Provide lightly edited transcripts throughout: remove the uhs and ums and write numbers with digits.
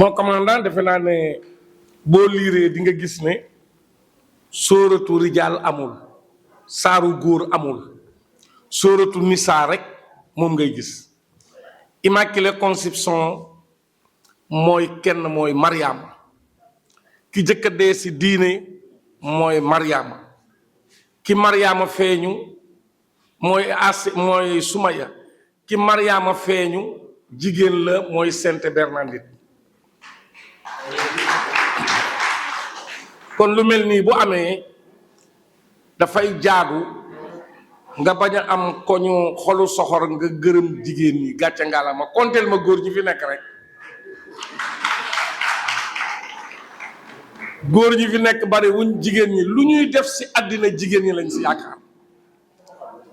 mon commandant defe naa ne boo liiree di nga gis ne sóoratu rijaal amul saaru góor amul sóoratu nisaa rek moom ngay gis immaculée conception mooy kenn mooy Mariama ki jëkk a dee si diine mooy Mariama ki Mariama feeñu mooy Sumaya ki Mariama feeñu jigéen la mooy Sainte Bernadette kon lu mel nii bu amee dafay jaadu nga bañ a am ko ñu xolu soxor nga gërëm jigéen ñi gàcce ngaalama konteel ma góor ñi fi nekk rek góor ñi fi nekk bari wuñ jigéen ñi lu ñuy def si àddina jigéen ñi lañ si yaakaar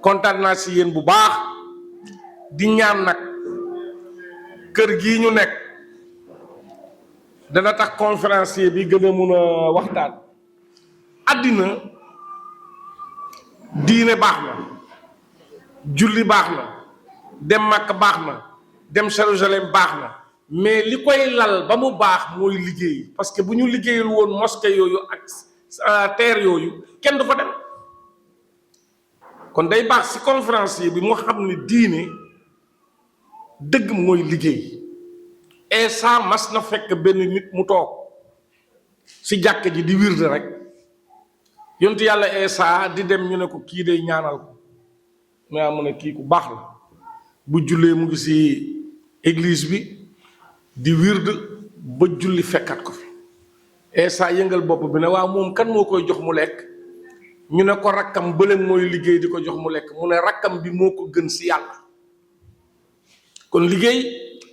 kontaan naa si yéen bu baax di ñaan nag kër gii ñu nekk dana tax conférencier bi gën a mun a waxtaan àddina diine baax na julli baax na dem Makka baax na dem Jérusalem baax na mais li koy lal ba mu baax mooy liggéey parce que bu ñu liggéeyul woon mosquée yooyu ak terre yooyu kenn du fa dem kon day baax ci conférencier bi mu xam ne diine dëgg mooy liggéey Eesa mas na fekk benn nit mu toog ci jàkk ji di wirde rek yontu yàlla Eesa di dem ñu ne ko kii day ñaanal ko mais mu ne kii ku baax la bu jullee mu ngi ci église bi di wirde ba julli fekkat ko fi Eesa yëngal bopp bi ne waaw moom kan moo koy jox mu lekk ñu ne ko rakkam bële mooy liggéey di ko jox mu lekk mu ne rakkam bi moo ko gën ci yàlla kon liggéey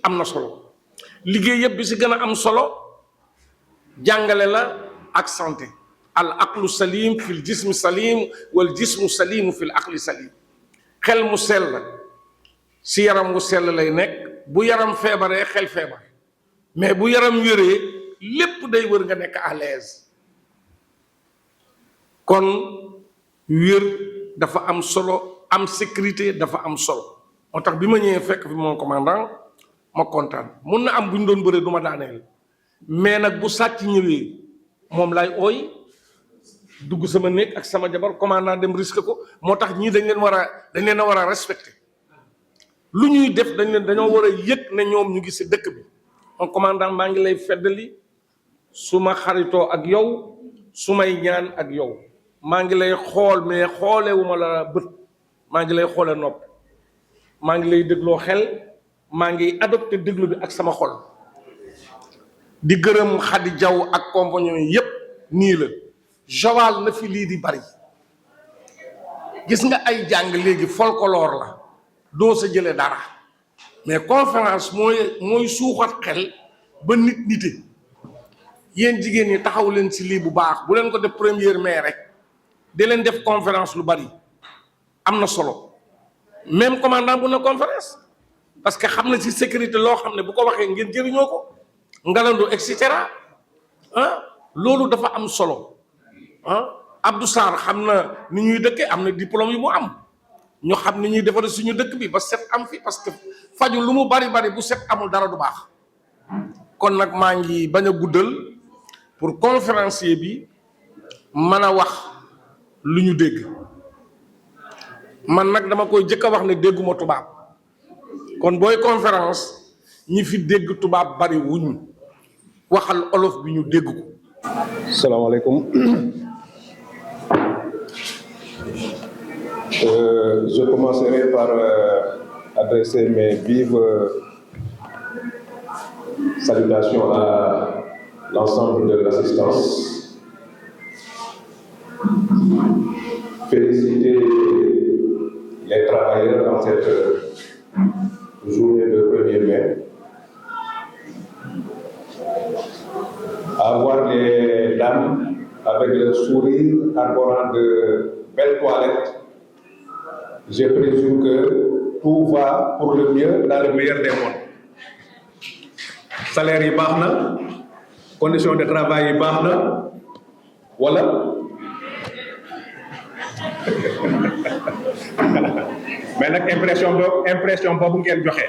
am na solo liggéey yëpp bi ci gën a am solo jàngale la ak santé al aqlu salim fil jismu salim wal jismu salim fil aqli salim xel mu sell ci yaram wu sell lay nekk bu yaram feebaree xel feebar mais bu yaram wéree lépp day wër nga nekk à l'aise kon wér dafa am solo am sécurité dafa am solo moo tax bi ma ñëwee fekk fi mon commandant ma kontaan mun na am bu ñu doon bëree du ma daaneel mais nag bu sàcc ñëwee moom lay ooy dugg sama néeg ak sama jabar commandant dem risque ko moo tax ñii dañ leen a war a respecté lu ñuy def dañoo war a yëg ne ñoom ñu ngi si dëkk bi mon commandant maa ngi lay feddali su ma xaritoo ak yow su may ñaan ak yow maa ngi lay xool mais xoolewuma la bët maa ngi lay xoole nopp maa ngi lay dégloo xel maa ngi adopté déglu bi ak sama xol di gërëm Xadi Jaw ak compagnon yi yépp nii la Joal na fi lii di bari gis nga ay jàng léegi folklore la doo sa jële dara mais conférence mooy suuxat xel ba nite yéen jigéen ñi taxaw leen ci lii bu baax bu leen ko def première mai rek di leen def conférence lu bari am na solo même commandant bu na conférence parce que xam na ci sécurité loo xam ne bu ko waxee ngeen jëriñoo ko ngalandu et cetera loolu dafa am solo Abdou Sarr xam na ni ñuy dëkkee am na diplôme yu mu am ñu xam ni ñuy defare suñu dëkk bi ba set am fi parce que faju lu mu bari bu set amul dara du baax kon nag maa ngi bañ a guddal pour conférencier bi mën a wax lu ñu dégg man nag dama koy jëkk a wax ne dégguma tubaab kon booy conférence ñi fi dégg tubaab bari wuñ waxal olof bi ñu dégg ko. salaamaaleykum. Je commencerai par adresser mes vives salutations à l'ensemble de l'assistance. Féliciter les travailleurs dans cette journée de 1er mai. Avoir les dames avec le sourire arborant de belles toilettes, je présume que tout va pour le mieux dans le meilleur des mondes. Salaire yi baax na, conditions de travail yi baax na, voilà. Mais nag impression boobu ngeen joxe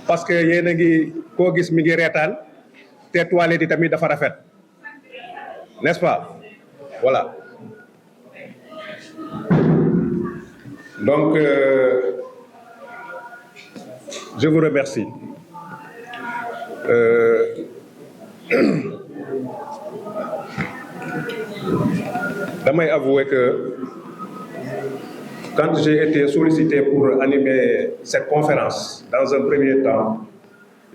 parce que yéen a ngi koo gis mi ngi reetaan te toilette yi tamit dafa rafet, n'est-ce pas? Voilà. Donc, je vous remercie. Damay avouer que quand j'ai été sollicité pour animer cette conférence, dans un premier temps,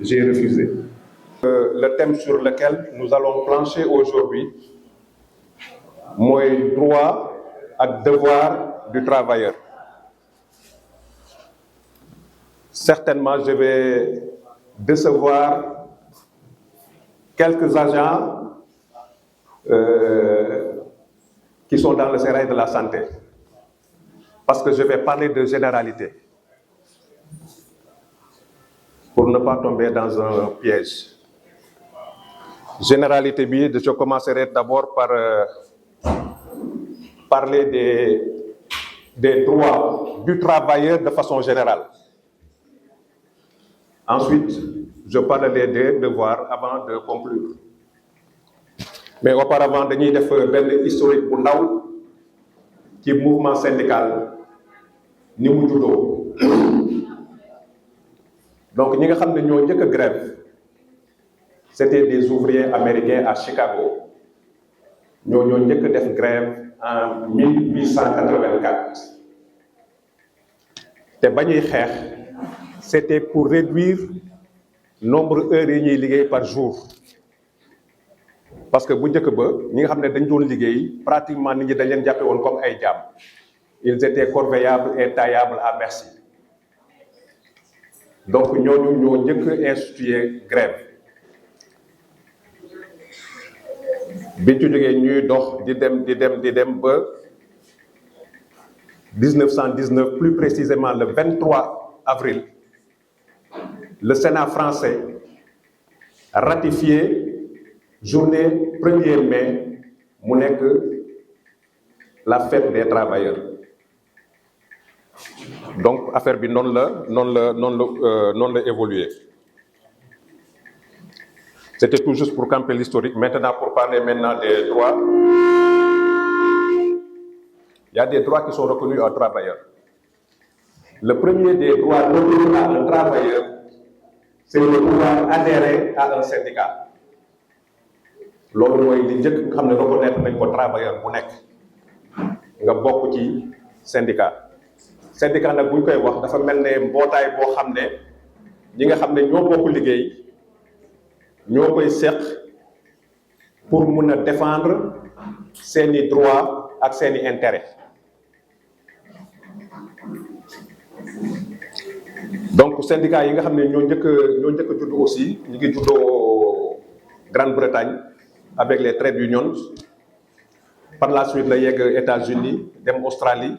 j'ai refusé. Le thème sur lequel nous allons plancher aujourd'hui, mooy droit ak devoir du travailleur. Certainement, je vais décevoir quelques agents qui sont dans le sérail de la santé, parce que je vais parler de généralité, pour ne pas tomber dans un piège. Généralité bi, je commencerai d'abord par parler des droits du travailleur de façon générale. Ensuite, je parlerai des devoirs avant de conclure. Mais auparavant, dañuy def benn historique bu ndaw ci mouvement syndical ni mu juddoo. Donc ñi nga xam ne ñoo njëkk a grève, c'était des ouvriers américains à Chicago. ñoo njëkk a def grève en 1884. te ba ñuy xeex, c'était pour réduire nombre d'heures yi ñuy liggéey par jour. Parce que bu njëkk ba ñi nga xam ne dañ doon liggéey pratiquement nit ñi dañ leen jàppe woon comme ay jaam. Ils étaient corveillables et taillables à merci. Donc ñooñu ñoo njëkk a institué grève. biñ ci jógee ñuy dox di dem ba 1919, plus précisément le 23 avril, le Sénat français a ratifié journée 1er mai mu nekk la fête des travailleurs. Donc affaire bi noonu la évolué. C'était tout juste pour camper l'historique. Maintenant, pour parler maintenant des droits, il y a des droits qui sont reconnus aux travailleurs. Le premier des droits reconnus à un travailleur, c'est de pouvoir adhérer à un syndicat. Loolu mooy li njëkk nga xam ne reconnaître nañ ko travailleur bu nekk nga bokk ci syndicat. Syndicat nag bu ñu koy wax dafa mel ne mbootaay boo xam ne ñi nga xam ne ñoo bokk liggéey ñoo koy seq pour mun a défendre seeni droit ak seeni intérêt. Donc syndicat yi nga xam ne ñoo njëkk a judd aussi ñu ngi juddoo Grande-Bretagne avec les trade unions. Par la suite la yegg États-Unis, dem Australie,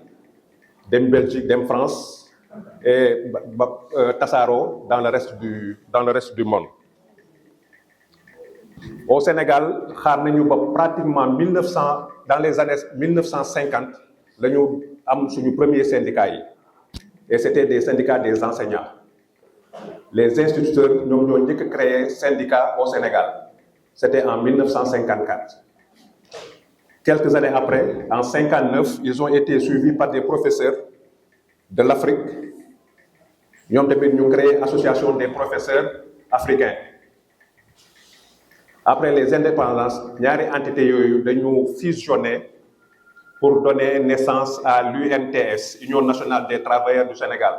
dem Belgique, dem France et tasaaroo dans le reste du monde. Au Sénégal, xaar nañu ba pratiquement dans les années 1950 la ñu am suñu premier syndicat yi. Et c'était des syndicats des enseignants. Les instituteurs ñoom ñoo njëkk a créé syndicat au Sénégal. C'était en 1954. Quelques années après, en 1959, ils ont été suivis par des professeurs de l'Afrique. Ñoom tamit ñu créé association des professeurs africains. Après les indépendances, ñaari entités yooyu dañu fusionné pour donner naissance à l'UNTS, Union nationale des travailleurs du Sénégal,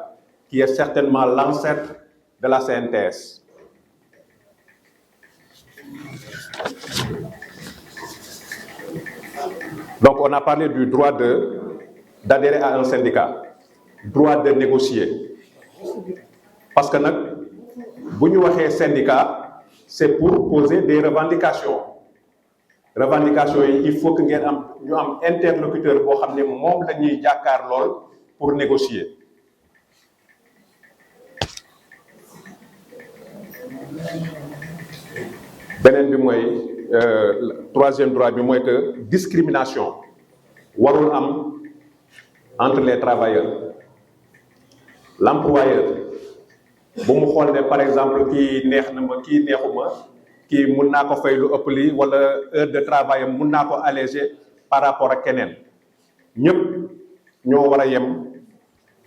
qui est certainement l'ancêtre de la CNTS. Donc on a parlé du droit d'adhérer à un syndicat, droit de négocier. Parce que nag bu ñu waxee syndicat, c'est pour poser des revendications. Revendications yi il faut que ngeen ñu am interlocuteur boo xam ne moom la ñuy jàkkaar lool pour négocier. Beneen bi mooy troisième droit bi mooy que discrimination warul entre les travailleurs. L'employeur bu mu xool ne par exemple kii neex na ma kii neexuma kii mun naa ko fay lu ëpp lii wala heure de travail am mun naa ko alléger par rapport ak keneen ñëpp ñoo war a yem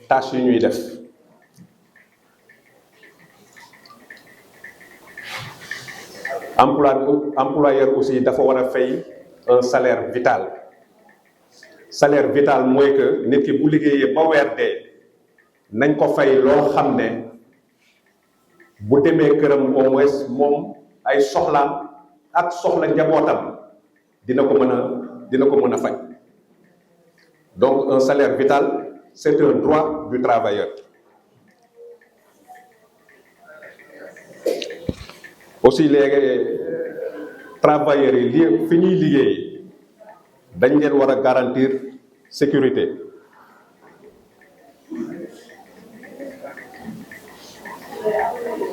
tâche yi ñuy def. Employeur aussi dafa war a fay un salaire vital. Salaire vital mooy que nit ki bu liggéeyee ba weer dee nañ ko fay loo xam ne bu demee këram au moins moom ay soxlaam ak soxla njabootam dina ko mën a fay. Donc un salaire vital c'est un droit du travailleur. Aussi les travailleurs yi fi ñuy liggéey dañ leen war a garantir sécurité.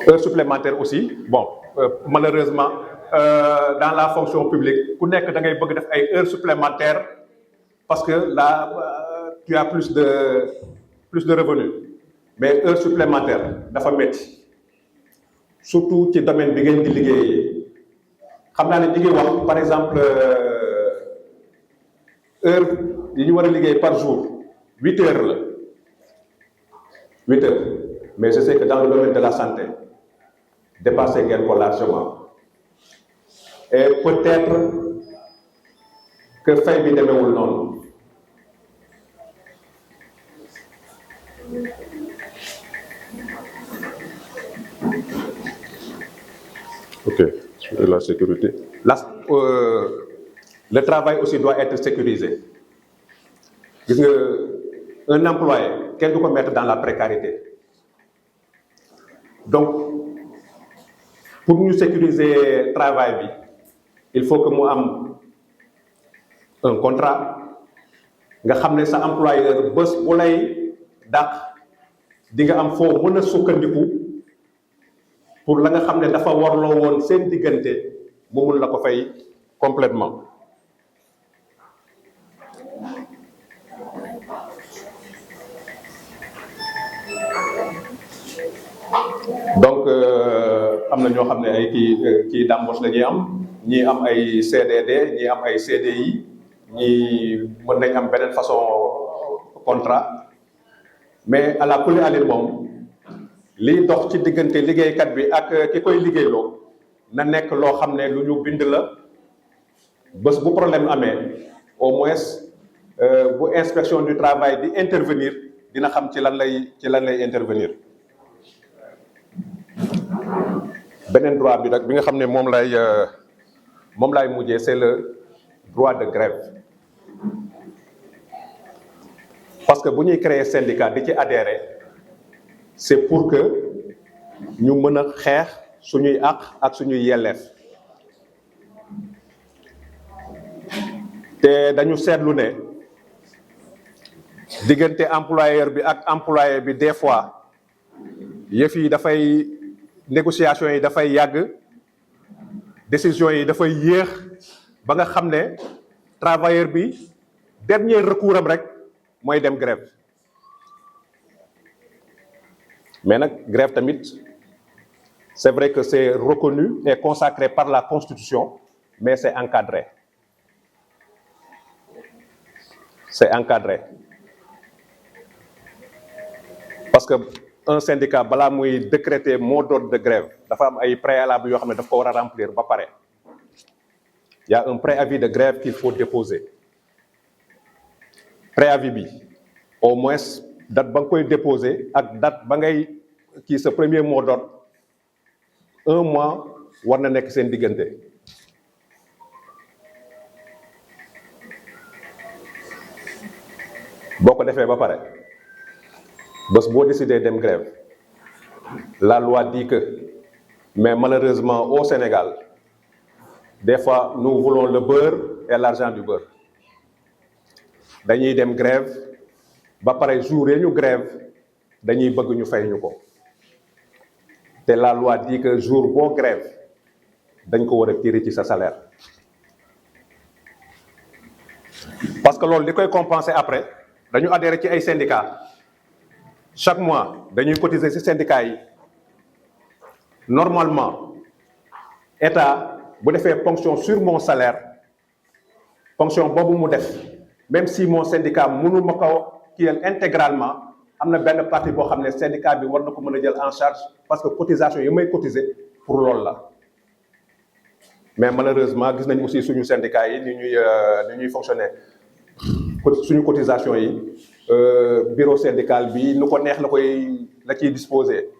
Heures supplémentaires aussi bon malheureusement dans la fonction publique ku nekk da ngay bëgg def ay heures supplémentaires parce que là tu as plus de revenus mais heures supplémentaires dafa métti surtout ci domaine bi ngeen di liggéeyee. xam naa ne ñu ngi wax par exemple heure yi ñu war a liggéey par jour 8 heures la 8 heures mais je sais que dans le domaine de la santé dépassé ngeen ko largement et peut-être que fay bi demeewul noonu. Ok. Et la sécurité. Le travail aussi doit être sécurisé. Gis nga un employé kenn du ko mettre dans la précarité. Donc pour ñu sécuriser travail bi il faut que mu am un contrat nga xam ne sa employeur bés bu lay dàq di nga am foo mën a sukkandiku pour la nga xam ne dafa warloo woon seen diggante mu mun la ko fay complètement. Donc am na ñoo xam ne ay kii d'embauche la ñuy am ñii am ay CDD ñii am ay CDI ñii mën nañ am beneen façon contrat mais à la kulli alin moom liy dox ci diggante liggéeykat bi ak ki koy liggéeyloo na nekk loo xam ne lu ñu bind la bés bu problème amee au moins bu inspection du travail di intervenir dina xam ci lan lay intervenir. beneen droit bi nag bi nga xam ne moom lay mujjee c'est le droit de grève parce que bu ñuy créer syndicat di ci adhérer c'est pour que ñu mën a xeex suñuy àq ak suñuy yelleef te dañu seetlu ne diggante employeur bi ak employé bi des fois yëf yi dafay négociation yi dafay yàgg décision yi dafay yéex ba nga xam ne travailleur bi dernier recours am rek mooy dem grève mais nag grève tamit c'est vrai que c'est reconnu et consacré par la Constitution mais c'est encadré parce que un syndicat balaa muy décréter mot d'ordre de grève dafa am ay préalables yoo xam ne daf ko war a remplir ba pare il y a un préavis de grève qu'il faut déposer préavis bi au moins date ba nga koy déposer ak date ba ngay kii sa premier mot d'ordre 1 mois war na nekk seen diggante boo ko defee ba pare bés boo décidé dem grève la loi dit que mais malheureusement au Sénégal des fois nous voulons le beurre et l'argent du beurre dañuy dem grève ba pare jour yi ñu grève dañuy bëgg ñu fay ñu ko te la loi dit que jour boo grève dañ ko war a tirer ci sa salaire parce que loolu li koy compenser après dañu adhérer ci ay syndicats chaque mois dañuy cotiser ci syndicats yi normalement état bu defee ponction sur mon salaire ponction boobu mu def même si mon syndicat mënu ma ko kiyal intégralement am na benn partie boo xam ne syndicat bi war na ko mën a jël en charge parce que cotisation yi may cotiser pour loolu la mais malheureusement gis nañ aussi suñu syndicat yi ni ñuy fonctionner suñu cotisation yi bureau syndical bi nu ko neex la ciy disposer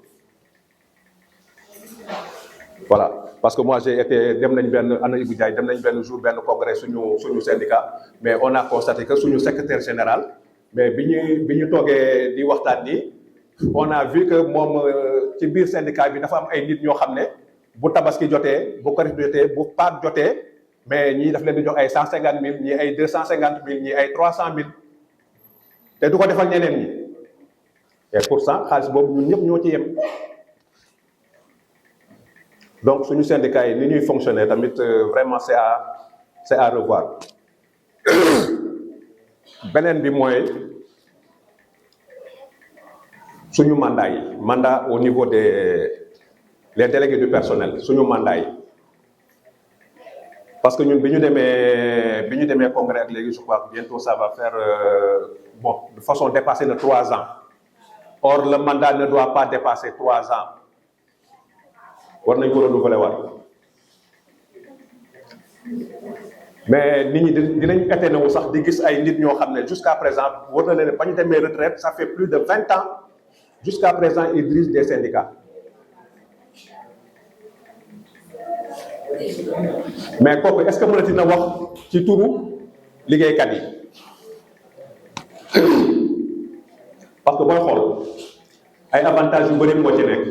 voilà parce que moi j'ai été dem nañ benn Anna Ibou Ndiaye dem nañ benn jour benn congrès suñu syndicat mais on a constaté que suñu secrétaire général mais bi ñu toogee di waxtaan ni on a vu que moom ci biir syndicat bi dafa am ay nit ñoo xam ne bu tabaski jotee bu korite jotee bu Pâques jotee mais ñii daf leen di jox ay 150 000 ñii ay 250 000 ñii ay 300 000 te du ko defal ñeneen ñi et pourtant xaalis boobu ñun ñëpp ñoo ci yem. Donc suñu syndicat yi ni ñuy fonctionner tamit vraiment c'est à revoir beneen bi mooy suñu mandat au niveau les délégués du personnel suñu mandat yi parce que ñun bi ñu demee congrès ak léegi je crois que bientôt ça va faire de façon dépassée de 3 ans or le mandat ne doit pas dépasser 3 ans war nañ ko renouveler waat mais nit ñi dinañ étonné wu sax di gis ay nit ñoo xam ne jusqu'à présent war na leen ba ñu demee retraite ça fait plus de 20 ans jusqu'à présent ils dirigent des syndicats mais kooku est-ce que mënati na wax ci turu liggéeykat yi parce que booy xool ay avantages yu bëri moo ci nekk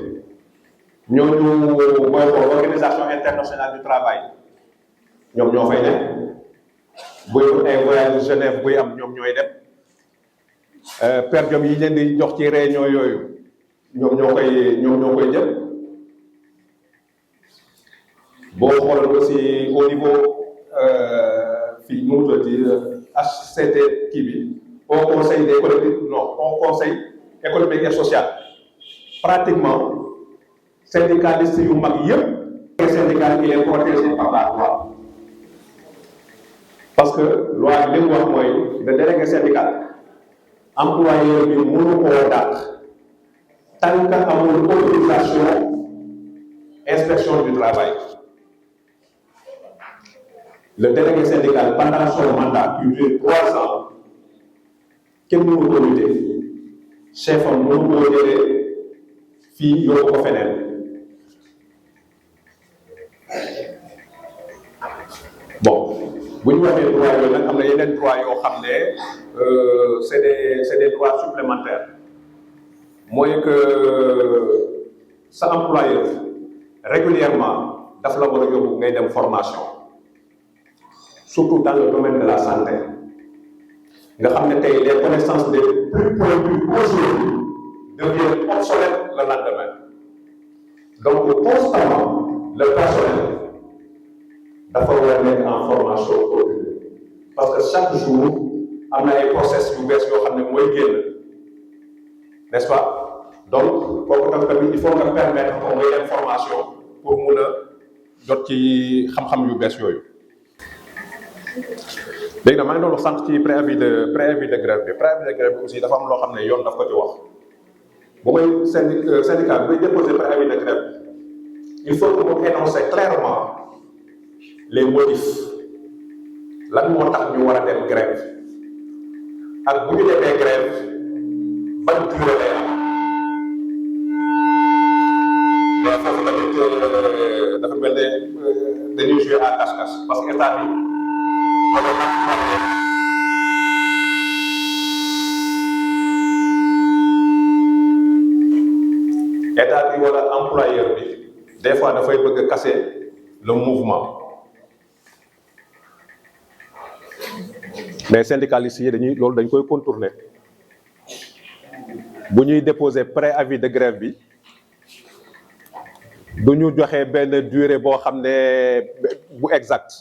ñooñu booy xool organisation internationale du travail ñoom ñoo fay nekk buy ay voyage Genève buy am ñoom ñooy dem per diem yi leen di jox ci réunion yooyu ñoom ñoo koy jël boo xooloon aussi au niveau fii mu tuddati HCT kii bi au conseil des collectivités au conseil économique et social pratiquement syndicalistes yu mag yëpp les syndicats il est protégé par la loi parce que loi bi li mu wax mooy le délégué syndical employeur bi mënu koo dàq tant que amul autorisation inspection du travail le délégué syndical pendant son mandat qui dure 3 ans kenn mënu ko lutter chef am mënu koo jëlee fii yóbbu ko feneen bon bu ñu waxee droit yooyu nag am na yeneen droit yoo xam ne c'est des droits supplémentaires mooy que sa employeur régulièrement daf la war a yóbbu ngay dem formation surtout dans le domaine de la santé nga xam ne tey les connaissances des plus pointues aujourd'hui deviennent obsolètes le lendemain donc constamment le personnel dafa war a nekk en formation continue parce que chaque jour am na ay process yu bees yoo xam ne mooy génn n'est-ce pas donc kooku tamit il faut nga permettre ko ngay dem formation pour mun a jot ci xam-xam yu bees yooyu. léegi nag maa ngi doon wax sànq ci préavis de grève bi préavis de grève bi aussi dafa am loo xam ne yoon daf ko ci wax bu may syndicat bi bay déposer préavis de grève il faut que mu énoncer clairement les motifs lan moo tax ñu war a dem grève ak bu ñu demee grève ban durée lay am mais foofu tamit dafa mel ne dañuy jouer à cache-cache parce que état bi wala employeur bi des fois dafay bëgg a casser le mouvement mais syndicalistes yi dañ koy contourner bu ñuy déposer préavis de grève bi du ñu joxe benn durée boo xam ne bu exact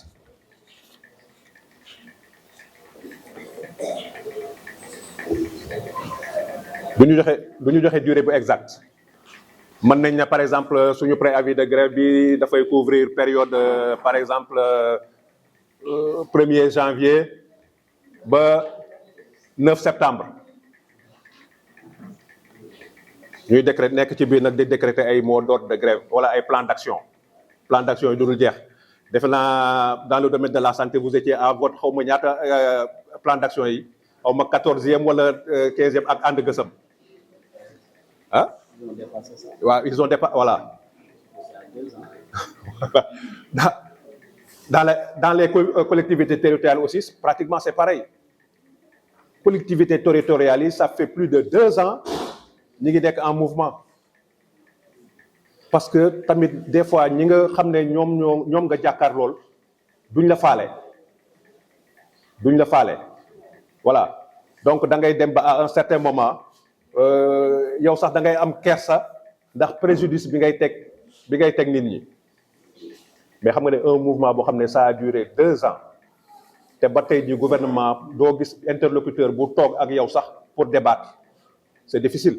du ñu joxe durée bu exact mën nañ ne par exemple suñu préavis de grève bi dafay couvrir période par exemple 1er janvier ba 9 septembre ñuy décréter nekk ci biir nag di décréter ay mots d'ordre de grève wala ay plan d'action yi dudul jeex defe naa dans le domaine de la santé vous étiez à votre xaw ma ñaata plan d'action yi xaw ma 14e wala 15e ak ànd gësam ah waaw ils ont dépassé voilà dans les collectivités territoriales aussi pratiquement c'est pareil collectivités territoriales yi ça fait plus de 2 ans ñi ngi nekk en mouvement parce que tamit des fois ñi nga xam ne ñoom nga jàkkaar lool duñ la faale voilà donc da ngay dem ba à un certain moment yow sax da ngay am kersa ndax préjudice bi ngay teg nit ñi mais xam nga ne un mouvement boo xam ne ça a duré 2 ans te ba tey ji gouvernement doo gis interlocuteur bu toog ak yow sax pour débattre c'est difficile.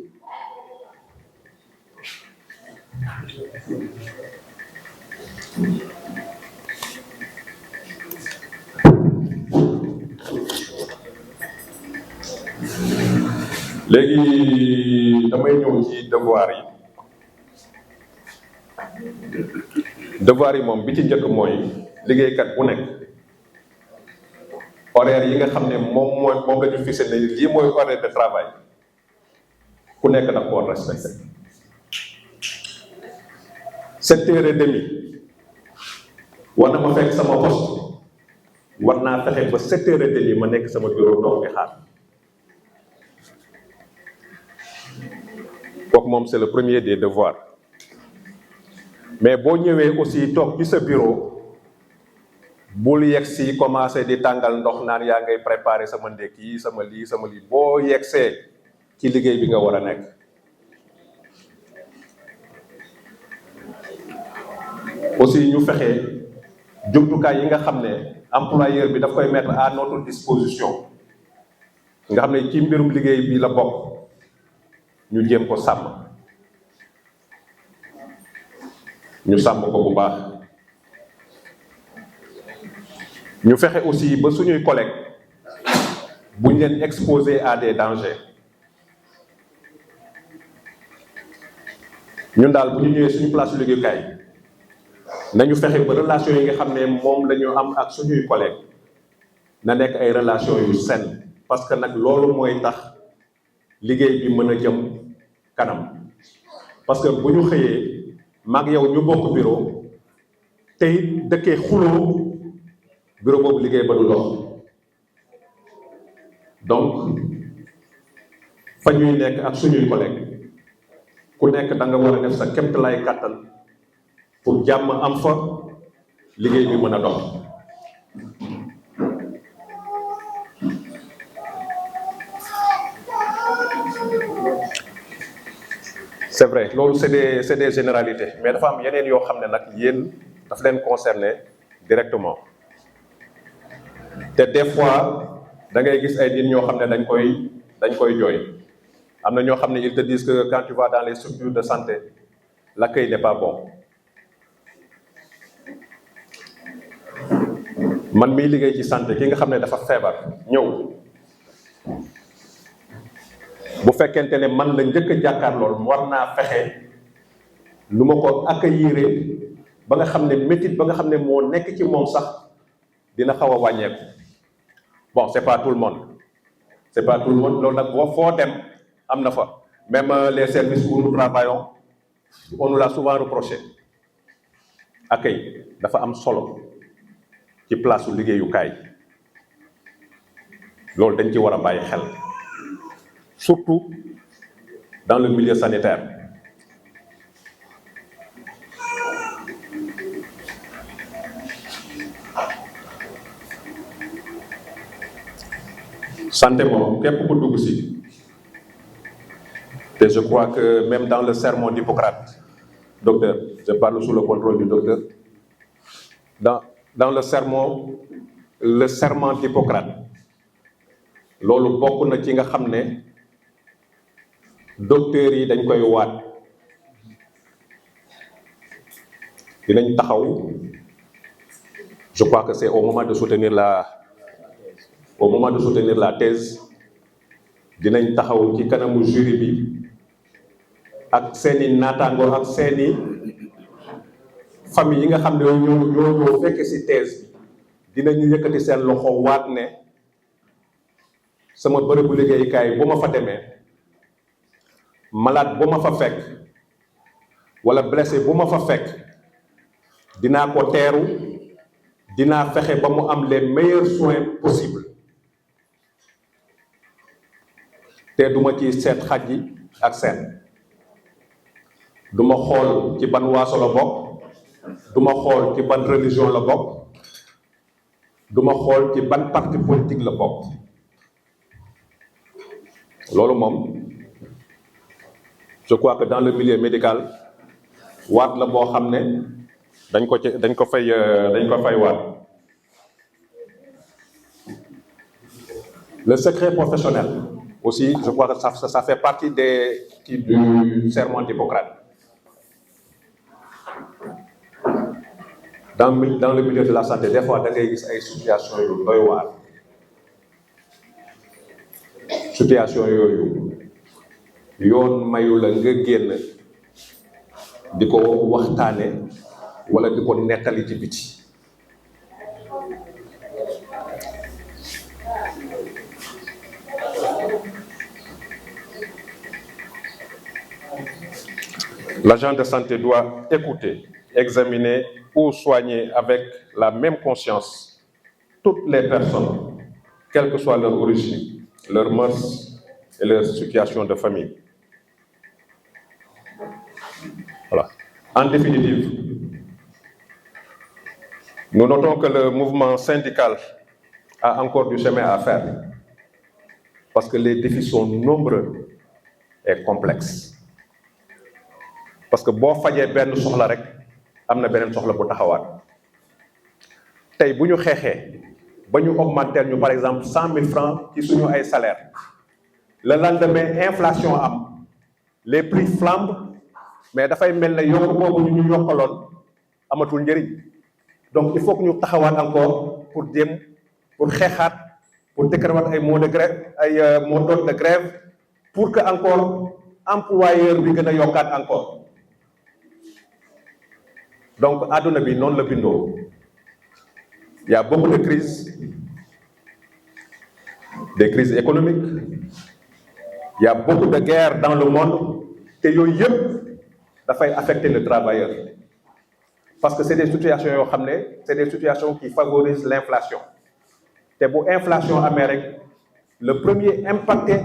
léegi damay ñëw ci devoir yi moom bi ci njëkk mooy liggéeykat bu nekk horaire yi nga xam ne moom la ñu fixé ne lii mooy horaire de travail ku nekk da ko respecté 7h30 war na ma fekk sama poste war naa fexe ba 7h30 ma nekk sama bureau toog di xaar kooku moom c'est le premier des devoirs mais boo ñëwee aussi toog ci sa bureau bul yegg si commencé di tàngal ndox naan yaa ngay préparer sama ndekki sama lii boo yeggsee ci liggéey bi nga war a nekk aussi ñu fexe jumtukaay yi nga xam ne employeur bi daf koy mettre à notre disposition nga xam ne ci mbirum liggéey bi la bokk ñu jéem ko sàmm ko bu baax ñu fexe aussi ba suñuy collègues buñ leen exposé à des dangers ñun daal bu ñu ñëwee suñu place liggéeyukaay nañu fexe ba relation yi nga xam ne moom la ñu am ak suñuy collègues na nekk ay relation yu saines parce que nag loolu mooy tax liggéey bi mën a jëm kanam parce que bu ñu xëyee mag yow ñu bokk bureau tey dëkkee xuloo bureau boobu liggéey ba du dox donc fa ñuy nekk ak suñuy collègues ku nekk da nga war a def sa kéemtalaay kàttan pour jàmm am fa liggéey bi mën a dox c'est vrai loolu c'est des généralités mais dafa am yeneen yoo xam ne nag yéen daf leen concerner directement te des fois da ngay gis ay nit ñoo xam ne dañ koy jooy am na ñoo xam ne ils te disent que quand tu vas dans les structures de santé l'accueil n'est pas bon man miy liggéey ci santé ki nga xam ne dafa feebar ñëw bu fekkente ne man la njëkk a jàkkaar lool war naa fexe lu ma ko accueillir ba nga xam ne métit ba nga xam ne moo nekk ci moom sax dina xaw a wàññeeku bon c'est pas tout le monde loolu nag boo foo dem am na fa même les services où nous travaillons on nous l'a souvent reproché accueil dafa am solo ci place su liggéeyukaay loolu dañ ci war a bàyyi xel surtout dans le milieu sanitaire santé moom képp ku dugg si te je crois que même dans le sermon d'Hippocrate docteur je parle sous le contrôle du docteur dans le serment d'Hippocrate loolu bokk na ci nga xam ne docteurs yi dañ koy waat dinañ taxaw, je crois que c'est au moment de soutenir la thèse, dinañ taxaw ci kanamu jury bi ak seeni naataango ak seeni famille yi nga xam ne ñoo fekk ci thèse bi dinañu yëkkati seen loxo waat ne sama bërëbu liggéeyukaay bu ma fa demee malade bu ma fa fekk wala blessé bu ma fa fekk dinaa ko teeru, dinaa fexe ba mu am les meilleurs soins possibles te duma ci seet xaj yi ak seen, duma xool ci ban waaso la bokk, duma xool ci ban religion la bokk, duma xool ci ban parti politique la bokk. Loolu moom je crois que dans le milieu médical waat la boo xam ne dañ ko fay waat. Le secret professionnel aussi, je crois que ça fait partie du serment d'Hippocrate. Dans le milieu de la santé, des fois, da ngay gis ay situation yu doy waar. Situation yooyu yoon mayu la nga génn di ko waxtaane wala di ko nettali ci biti. L'agent de santé doit écouter, examiner ou soigner avec la même conscience toutes les personnes, quelle que soit leur origine, leurs mœurs et leur situation de famille. Voilà. En définitive, nous notons que le mouvement syndical a encore du chemin à faire parce que les défis sont nombreux et complexes. Parce que boo fajee benn soxla rek am na beneen soxla bu taxawaat tey bu ñu xeexee ba ñu augmenter ñu par exemple 100 000 francs ci suñu ay salaire le lendemain inflation am les prix flambent mais dafay mel ne yokk boobu ñu yokkaloon amatul njëriñ. Donc il faut que ñu taxawaat encore pour xeexaat pour décréter ay mots de grève ay mots d'ordre de grève pour que encore employeur bi gën a yokkaat encore. Donc àdduna bi noonu la bindoo, il y a beaucoup de crises, des crises économiques, il y a beaucoup de guerres dans le monde te yooyu yëpp dafay affecter le travailleur parce que c'est des situations yoo xam ne c'est des situations qui favorisent l'inflation te bu inflation amee rek le premier impacté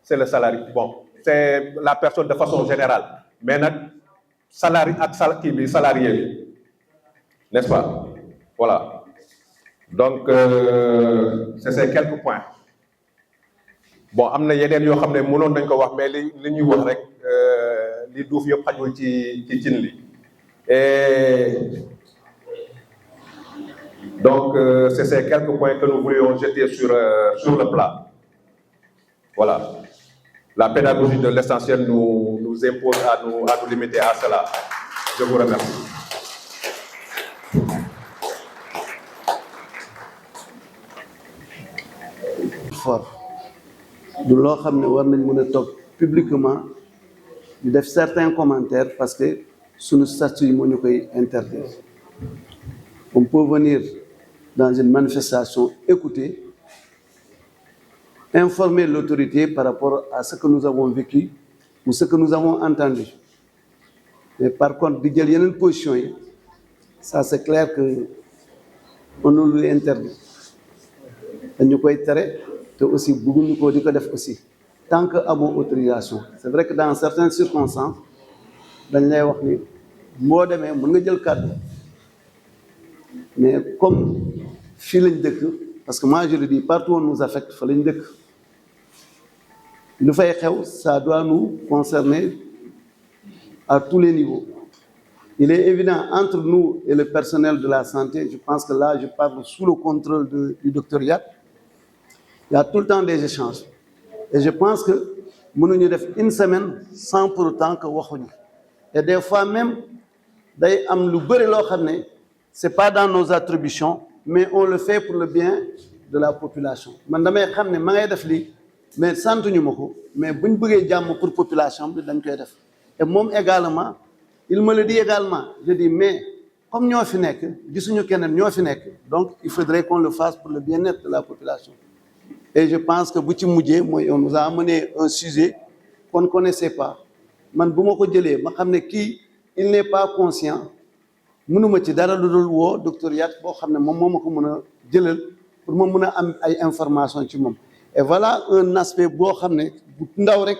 c'est le salarié, bon c'est la personne de façon générale mais nag salarié ak salarié bi, n'est-ce pas? Voilà. Donc c'est ces quelques points. Bon am na yeneen yoo xam ne mënoon nañ ko wax mais li ñuy wax rek li duuf yëpp xajul ci cin li. Et donc c'est ces quelques points que nous voulions jeter sur le plat. Voilà. La pédagogie de l'essentiel nous impose à nous limiter à cela. Je vous remercie. Fort. Du loo xam ne war nañ mën a toog publiquement di def certains commentaires parce que suñu statut yi moo ñu koy interdire. On peut venir dans une manifestation, écouter, informer l'autorité par rapport à ce que nous avons vécu ou ce que nous avons entendu. Mais par contre, di jël yeneen position yi, ça c'est clair que on nous l'interdit. Dañu koy tere te aussi bëgguñu ko di ko def aussi tant que amoo autorisation. C'est vrai que dans certaines circonstances dañ lay wax ni boo demee mën nga jël kàddu mais comme fii lañ dëkk parce que moi je le dis partout on nous affecte fa lañ dëkk lu fay xew ça doit nous concerner à tous les niveaux. Il est évident entre nous et le personnel de la santé, je pense que là je parle sous le contrôle du docteur Yat, il y a tout le temps des échanges et je pense que mënuñu def une semaine sans pour autant que waxuñu et des fois même day am lu bëri loo xam ne c'est pas dans nos attributions mais on le fait pour le bien de la population man damay xam ne ma ngay def lii mais santuñu ma ko mais buñ bëggee jàmm pour population bi dañ koy def et moom également il me le dit également je dis mais comme ñoo fi nekk gisuñu keneen ñoo fi nekk donc il faudrait qu'on le fasse pour le bien-être de la population et je pense que bu ci mujjee mooy on nous a amené un sujet qu'on ne connaissait pas man bu ma ko jëlee ma xam ne kii il n'est pas conscient mënuma ci dara lu dul woo docteur Yat boo xam ne moom moo ma ko mën a jëlal pour ma mën a am ay information ci moom et voilà un aspect boo xam ne bu ndaw rek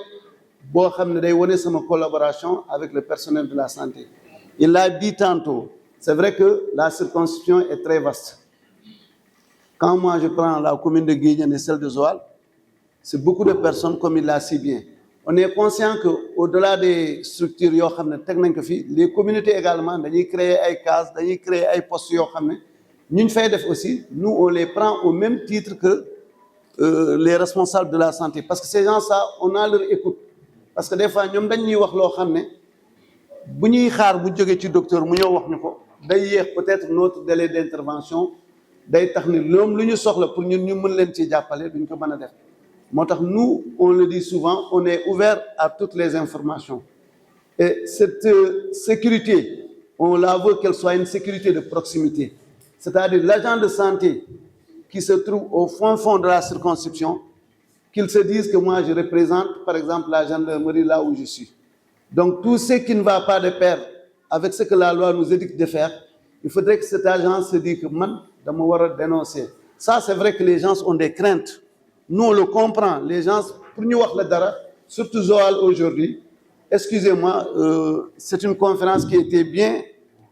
boo xam ne day wane sama collaboration avec le personnel de la santé il l'a dit tantôt c'est vrai que la circonscription est très vaste quand moi je prends la commune de Guédiawaye et celle de Joal c'est beaucoup de personnes comme il l'a si bien on est conscient que au-delà des structures yoo xam ne teg nañ ko fi les communautés également dañuy créer ay cases dañuy créer ay postes yoo xam ne ñu fay def aussi nous on les prend au même titre que les responsables de la santé parce que ces gens-là on a leur écoute parce que des fois ñoom dañ ñuy wax loo xam ne bu ñuy xaar bu jógee ci docteur mu ñëw wax ñu ko day yéex peut-être notre délai d'intervention day tax ni loom lu ñu soxla pour ñun ñu mën leen ci jàppale duñ ko mën a def moo tax nous on le dit souvent on est ouvert à toutes les informations et cette sécurité on la veut qu'elle soit une sécurité de proximité c'est-à-dire l'agent de santé qui se trouve au fond de la circonscription qu'il se dise que moi je représente par exemple la gendarmerie là où je suis donc tout ce qui ne va pas de pair avec ce que la loi nous édicte de faire il faudrait que cet agent se dise que man dama war a dénoncer ça c'est vrai que les gens ont des craintes nous on le comprend les gens pour ñu wax la dara surtout Joal aujourd'hui excusez-moi c'est une conférence qui était bien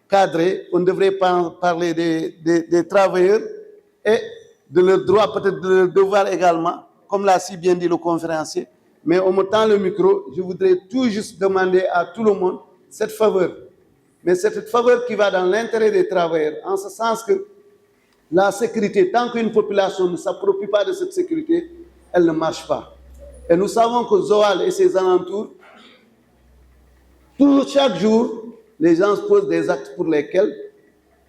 cadrée on devrait pas parler des travailleurs et de leurs droits peut-être de leurs devoirs également comme l'a si bien dit le conférencier mais on me tend le micro je voudrais tout juste demander à tout le monde cette faveur mais cette faveur qui va dans l'intérêt des travailleurs en ce sens que la sécurité, tant qu'une population ne s'approprie pas de cette sécurité, elle ne marche pas. Et nous savons que Joal et ses alentours, chaque jour, les gens posent des actes pour lesquels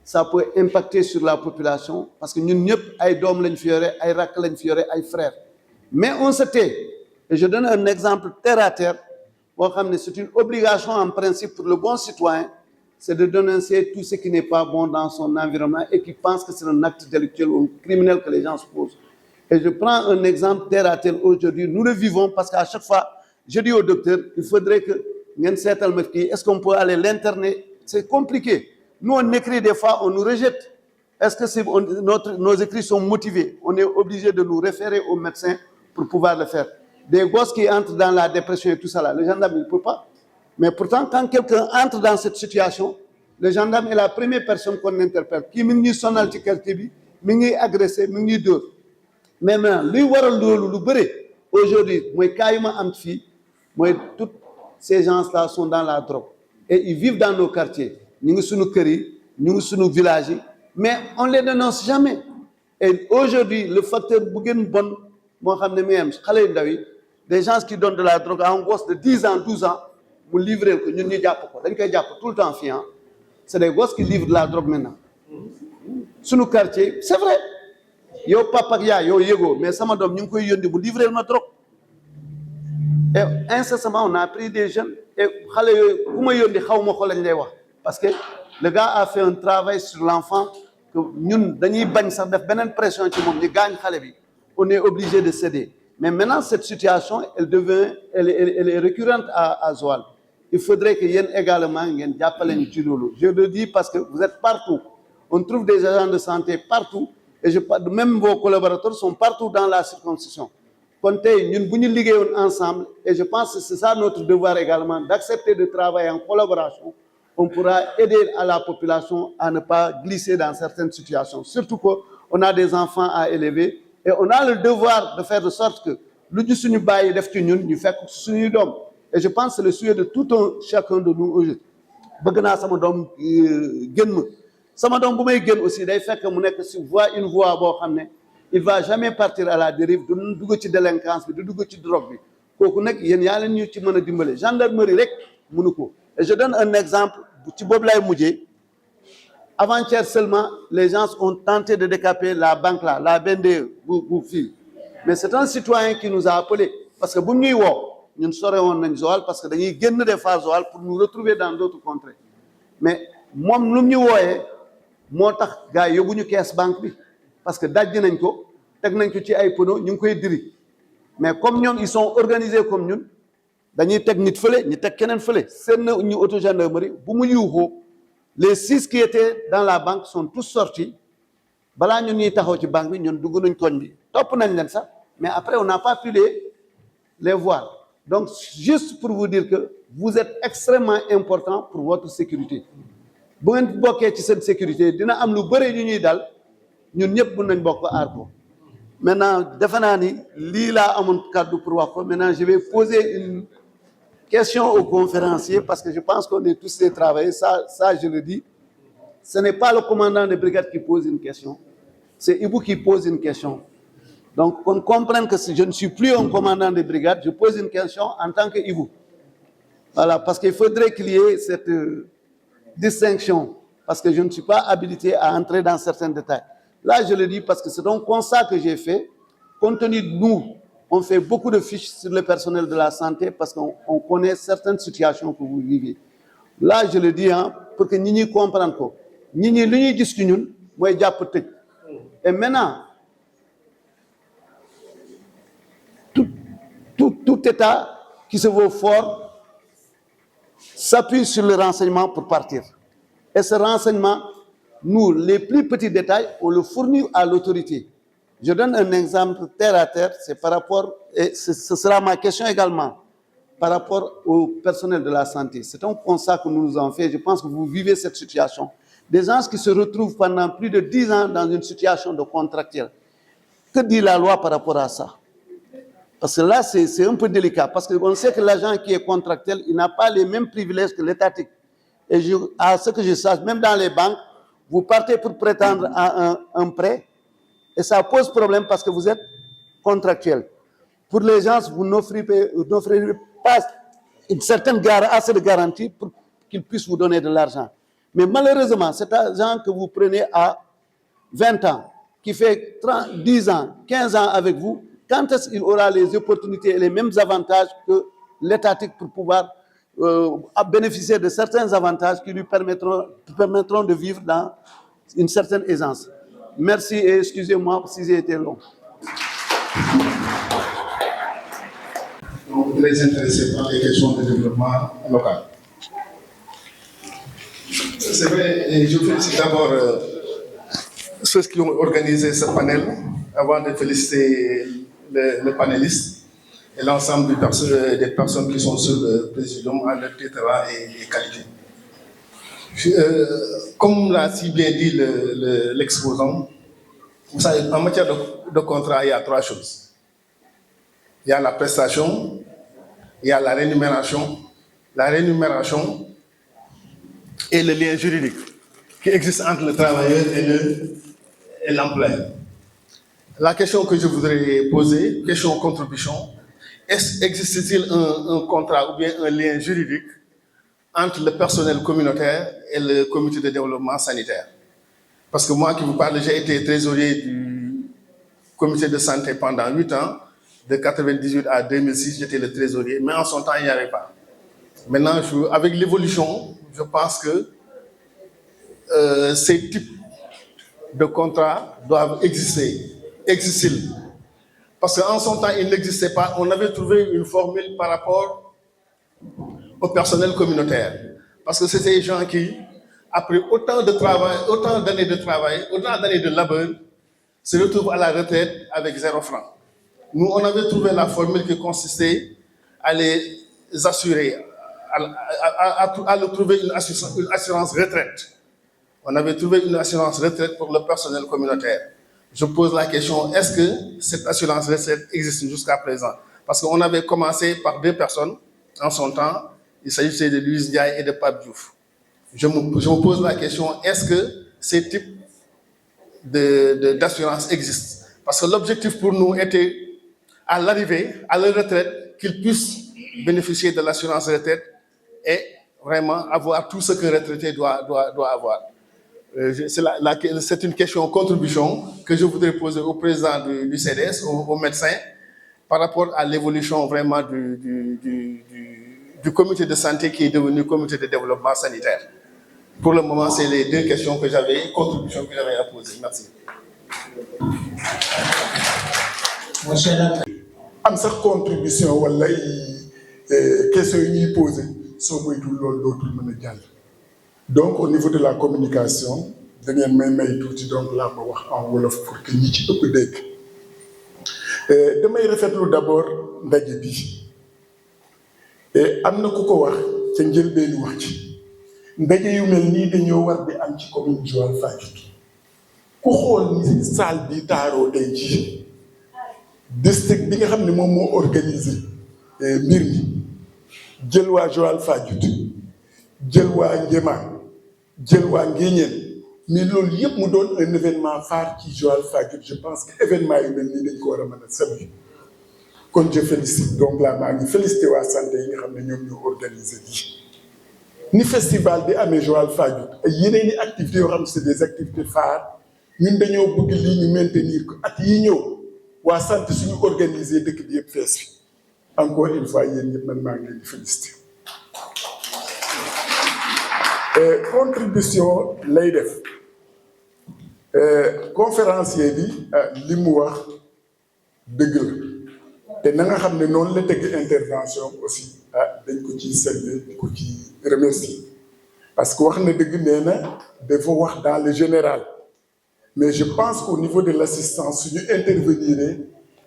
ça peut impacter sur la population, parce que nous sommes ay doom lañ fi yore, ay rakk lañ fi yore, ay frères. Mais on se tait. Et je donne un exemple terre à terre. C'est une obligation en principe pour le bon citoyen, c'est de dénoncer tout ce qui n'est pas bon dans son environnement et qui pense que c'est un acte délictuel ou criminel que les gens se posent. Et je prends un exemple terre à terre aujourd'hui. Nous le vivons parce qu'à chaque fois, je dis au docteur, il faudrait que est-ce qu'on peut aller l'interner? C'est compliqué. Nous, on écrit des fois, on nous rejette. Est-ce que nos écrits sont motivés? On est obligé de nous référer au médecin pour pouvoir le faire. Des gosses qui entrent dans la dépression et tout ça, là, le gendarme, il ne peut pas. Mais pourtant, quand quelqu'un entre dans cette situation, le gendarme est la première personne qu'on interpelle. Qui m'a sonal ci quartier bi, m'a agressé, m'a dóor. Mais maintenant, lui waral loolu lu bëri aujourd'hui mooy cas yu ma am fii mooy tous ces gens-là sont dans la drogue et ils vivent dans nos quartiers. Ñu ngi sunu kër yi, ñu ngi sunu village yi, mais on les dénonce jamais. Et aujourd'hui, le facteur bu gën bon moo xam ne muy am xale yu ndaw yi, des gens qui donnent de la drogue à un gosse de 10 ans, 12 ans. Mu livrer ko ñun ñu jàpp ko dañ koy jàpp tout le temps fii c'est des gosses qui livrent de la drogue maintenant suñu quartier c'est vrai yow papa ak yaay yow yëgoo mais sama doom ñu ngi koy yónni bu livrer ma drogue et incessamment on a pris des jeunes et xale yooyu ku ma yónni xaw ma ko lañ lay wax parce que le gars a fait un travail sur l'enfant que ñun dañuy bañ sax def beneen pression ci moom ñu gaañ xale bi on est obligé de céder mais maintenant cette situation elle est récurrente à Joal. Il faudrait que yéen également ngeen jàppale ñu ci loolu. Je le dis parce que vous êtes partout. On trouve des agents de santé partout et même vos collaborateurs sont partout dans la circonscription. Kon tey ñun bu ñu liggéeyoon ensemble et je pense que c'est ça notre devoir également d'accepter de travailler en collaboration. On pourra aider à la population à ne pas glisser dans certaines situations. Surtout qu'on a des enfants à élever et on a le devoir de faire de sorte que lu ñu suñu bàyyi def ci ñun ñu fekk suñuy doom. Et je pense que c'est le souhait de tout un chacun de nous aujourd'hui. Bëgg naa sama doom gën ma sama doom bu may gën aussi day fekk mu nekk si une voie boo xam ne il va jamais partir à la dérive du dugg ci délinquance bi du dugg ci drogue bi kooku nag yéen yaa leen ñu ci mën a dimbale gendarmerie rek mënu ko et je donne un exemple ci boobu lay mujjee avant-hier seulement les gens ont tenté de décaper la banque là la BNDE bu fii mais c'est un citoyen qui nous a appelé parce que bu ñuy woo ñun sore woon nañ Joal parce que dañuy génn des phases Joal pour nous retrouver dans d'autres contrées mais moom lu mu ñu wooyee moo tax gars yi yóbbuñu kees banque bi parce que dajji nañ ko teg nañ ko ci ay pono ñu ngi koy diri mais comme ñoom ils sont organisés comme ñun dañuy teg nit fële ñu teg keneen fële seen ñu auto gendarmerie bu mu yuuxoo les 6 qui étaient dans la banque sont tous sortis balaa ñun ñuy taxaw ci banque bi ñun dugg nañ koñ bi topp nañ leen sax mais après on n'a pas pu les voir donc juste pour vous dire que vous êtes extrêmement important pour votre sécurité bu ngeen bokkee ci seen sécurité dina am lu bëri ñu ñuy dal ñun ñëpp mën nañ bokk aar ko maintenant defe naa ni lii laa amoon kàddu pour wax ko maintenant je vais poser une question aux conférenciers parce que je pense qu'on est tous des travailleurs ça je le dis ce n'est pas le commandant de brigade qui pose une question c'est Ibou qui pose une question donc qu'on comprenne que si je ne suis plus un commandant de brigade je pose une question en tant que Ibou voilà parce qu'il faudrait qu'il y ait cette distinction parce que je ne suis pas habilité à entrer dans certains détails là je le dis parce que c'est un constat que j'ai fait compte tenu de nous on fait beaucoup de fiches sur le personnel de la santé parce qu'on connaît certaines situations que vous vivez là je le dis pour que nit ñi comprendre ko nit ñi lu ñuy gis ci ñun mooy jàpp tëj et maintenant tout État qui se veut fort s'appuie sur le renseignement pour partir et ce renseignement nous les plus petits détails on le fournit à l'autorité. Je donne un exemple terre à terre, c'est par rapport, et ce sera ma question également, par rapport au personnel de la santé. C'est un constat que nous avons fait, je pense que vous vivez cette situation. Des gens qui se retrouvent pendant plus de 10 ans dans une situation de contractuel. Que dit la loi par rapport à ça? Parce que là, c'est un peu délicat, parce qu'on sait que l'agent qui est contractuel, il n'a pas les mêmes privilèges que l'étatique. Et à ce que je sache, même dans les banques, vous partez pour prétendre à un prêt, et ça pose problème parce que vous êtes contractuel. Pour les gens, vous n'offrez pas une certaine assez de garantie pour qu'ils puissent vous donner de l'argent. Mais malheureusement, cet agent que vous prenez à 20 ans, qui fait 10 ans, 15 ans avec vous, quand est-ce qu'il aura les opportunités et les mêmes avantages que l'étatique pour pouvoir bénéficier de certains avantages qui lui permettront de vivre dans une certaine aisance. Merci et excusez-moi si j'ai été long. Donc, très intéressé par les questions de développement local. C'est vrai, et je félicite d'abord ceux qui ont organisé ce panel, avant de féliciter le panéliste et l'ensemble des personnes qui sont sur le présidium à leur titre et qualité. Comme l'a si bien dit l'exposant, vous savez, en matière de contrat, il y a 3 choses. Il y a la prestation, il y a la rémunération et le lien juridique qui existe entre le travailleur et l'employeur. La question que je voudrais poser, question contribution, existe-t-il un contrat ou bien un lien juridique entre le personnel communautaire et le comité de développement sanitaire? Parce que moi qui vous parle, j'ai été trésorier du comité de santé pendant 8 ans, de 1998 à 2006, j'étais le trésorier, mais en son temps, il n'y avait pas. Maintenant, avec l'évolution, je pense que ces types de contrats doivent exister. Existent-ils? Parce qu'en son temps, il n'existait pas. On avait trouvé une formule par rapport au personnel communautaire. Parce que c'était des gens qui, après autant d'années de travail, autant d'années de labeur, se retrouvent à la retraite avec 0 franc. Nous, on avait trouvé la formule qui consistait à les assurer, à leur trouver une assurance retraite. On avait trouvé une assurance retraite pour le personnel communautaire. Je pose la question, est-ce que cette assurance retraite existe jusqu'à présent? Parce qu'on avait commencé par 2 personnes en son temps. Il s'agissait de Louise Ndiaye et de Pape Diouf. Je me pose la question, est-ce que ces types d'assurance existent? Parce que l'objectif pour nous était, à l'arrivée, à la retraite, qu'ils puissent bénéficier de l'assurance retraite et vraiment avoir tout ce qu'un retraité doit avoir. C'est une question contribution que je voudrais poser au président du CDS, au médecin, par rapport à l'évolution vraiment du comité de santé qui est devenu comité de développement sanitaire. Pour le moment, c'est les deux questions que j'avais, contributions que j'avais à poser. Merci. am sax contribution wala question yi ñuy posé soo moytuwul loolu dootul mën a jàll donc au niveau de la communication da ngeen may tuuti donc laa ma wax en wolof pour que ñi ci ëpp dégg damay rafetlu d'abord ndaje bi am na ku ko wax ca njëlbeenu wax ci ndaje yu mel nii dañoo war di am ci commune Joal-Fadiouth ku xool ni salle bi taaroo tey jii district bi nga xam ne moom moo organisé mbir mi jël waa Joal-Fadiouth jël waa Nguéma jël waa Nguéniène mais loolu yëpp mu doon un événement phare ci Joal-Fadiouth je pense que événement yu mel nii dañ ko war a mën a saluer kon je félicite donc là maa ngi félicité waa santé yi nga xam ne ñoom ñoo organisé lii ni festival bi amee Joal-Fadiouth ay yeneen i activités yoo xam ne c'est des activités phares ñun dañoo bëgg lii ñu maintenir ko at yi ñëw waa sant suñu organiser dëkk bi yëpp fees fi encore une fois yéen ñëpp man maa ngi leen di féliciter contribution lay def conférencier bi li mu wax dëgg la te na nga xam ne noonu la tëgg intervention aussi dañ ko ciy saluer di ko ci remercier parce que wax na dëgg nee na dafa wax dans le général mais je pense qu'au niveau de l'assistance suñu intervenir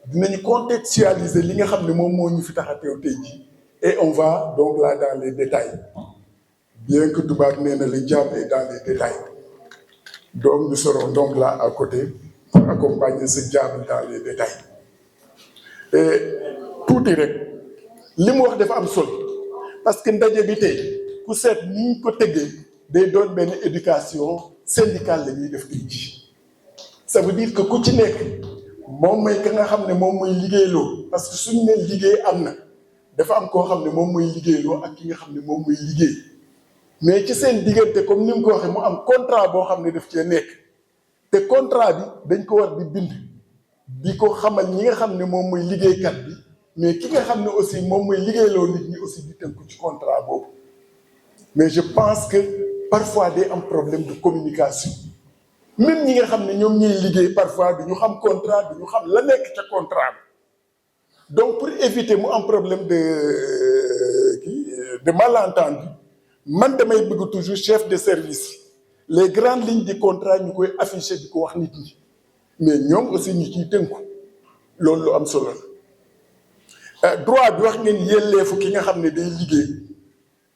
dinañu contextualiser li nga xam ne moom moo ñu fi tax a teew tey jii et on va donc là dans les détails bien que tubaab nee na le diable est dans les détails donc nous serons donc là à côté pour accompagner ce diable dans les détails et tuuti rek li mu wax dafa am solo parce que ndaje bi tey ku seet ni ñu ko tëggee day doon benn éducation syndicale la ñuy def tey jii ça veut dire que ku ci nekk moom mooy ka nga xam ne moom mooy liggéeyloo parce que suñu ne liggéey am na dafa am koo xam ne moom mooy liggéeyloo ak ki nga xam ne moom mooy liggéey mais ci seen diggante comme ni mu ko waxee mu am contrat boo xam ne daf cee nekk te contrat bi dañ ko war di bind di ko xamal ñi nga xam ne moom mooy liggéeykat bi mais ki nga xam ne aussi moom mooy liggéeyloo nit ñi aussi di tënku ci contrat boobu mais je pense que parfois day am problème de communication même ñi nga xam ne ñoom ñuy liggéey parfois du ñu xam contrat du ñu xam la nekk ca contrat bi donc pour éviter mu am problème de malentendu man damay bëgg toujours chef de service les grandes lignes du contrat ñu koy afficher di ko wax nit ñi mais ñoom aussi ñu ciy tënku loolu lu am solo la droit bi wax ngeen yelleefu ki nga xam ne day liggéey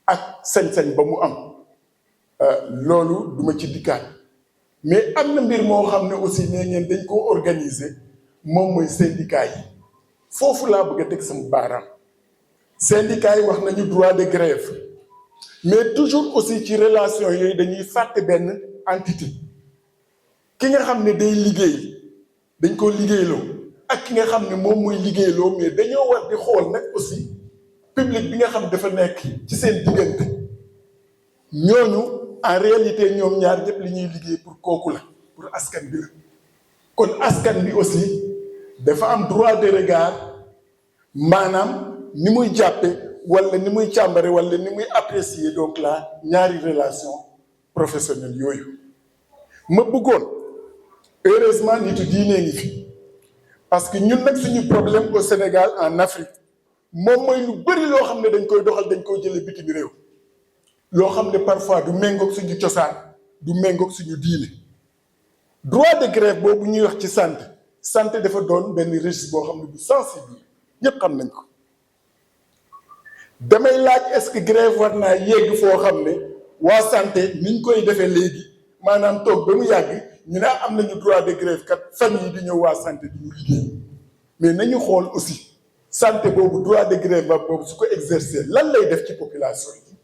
ak sañ-sañ ba mu am loolu duma ci dikkaat mais am na mbir moo xam ne aussi nee ngeen dañ koo organiser moom mooy syndicat yi foofu laa bëgg a teg sama baaraam syndicat yi wax nañu droit de grève mais toujours aussi ci relation yooyu dañuy fàtte benn entité ki nga xam ne day liggéey dañ ko liggéeyloo ak ki nga xam ne moom mooy liggéeyloo mais dañoo war di xool nag aussi public bi nga xam dafa nekk ci seen diggante ñooñu en réalité ñoom ñaar ñëpp li ñuy liggéey pour kooku la pour askan bi la kon askan bi aussi dafa am droit de regard maanaam ni muy jàppe wala ni muy càmbare wala ni muy apprécier donc la ñaari relation professionnelle yooyu ma bëggoon heureusement nitu diine ngi fi parce que ñun nag suñu problème au Sénégal en Afrique moom mooy lu bëri loo xam ne dañ koy doxal dañ koy jële bitim réew loo xam ne parfois du méngoog suñu cosaan du méngoog suñu diine droit de grève boobu ñuy wax ci santé dafa doon benn registre boo xam ne bu sensible ñëpp xam nañ ko damay laaj est-ce que grève war naa yegg foo xam ne waa santé niñ koy defee léegi maanaam toog ba mu yàgg ñu ne am nañu droit de grève kat fan yi di ñëw waa santé di ñu liggéey mais nañu xool aussi santé boobu droit de grève ba boobu su ko exercer lan lay def ci population yi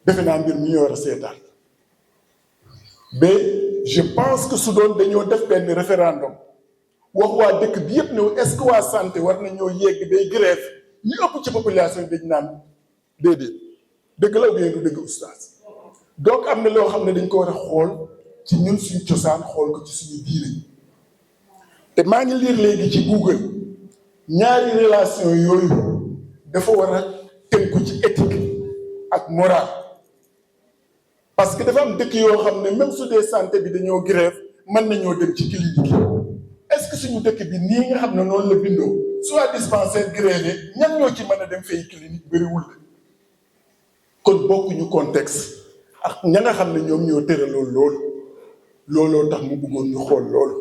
defe naa mbir mi ñu war a seetaan mais je pense que su doon dañoo def benn référendum wax waa dëkk bi yëpp ne est-ce que waa santé war nañoo yegg day grève ñu ëpp ci population dañ naan déedéet dëgg la ou bien du dëgg oustaz donc am na loo xam ne dañ ko war a xool ci ñun suñu cosaan xool ko ci suñu diine te maa ngi lire léegi ci Google ñaari relation yooyu dafa war a tënku ci éthique ak morale parce que dafa am dëkk yoo xam ne même su dee santé bi dañoo grève mën nañoo dem ci clinique yi est-ce que suñu dëkk bi nii nga xam ne noonu la bindoo soit dispensaire grévé ñan ñoo ci mën a dem fay clinique bëriwul kon bokkuñu contexte ak ña nga xam ne ñoom ñoo tëraloon looloo tax mu bëggoon ñu xool loolu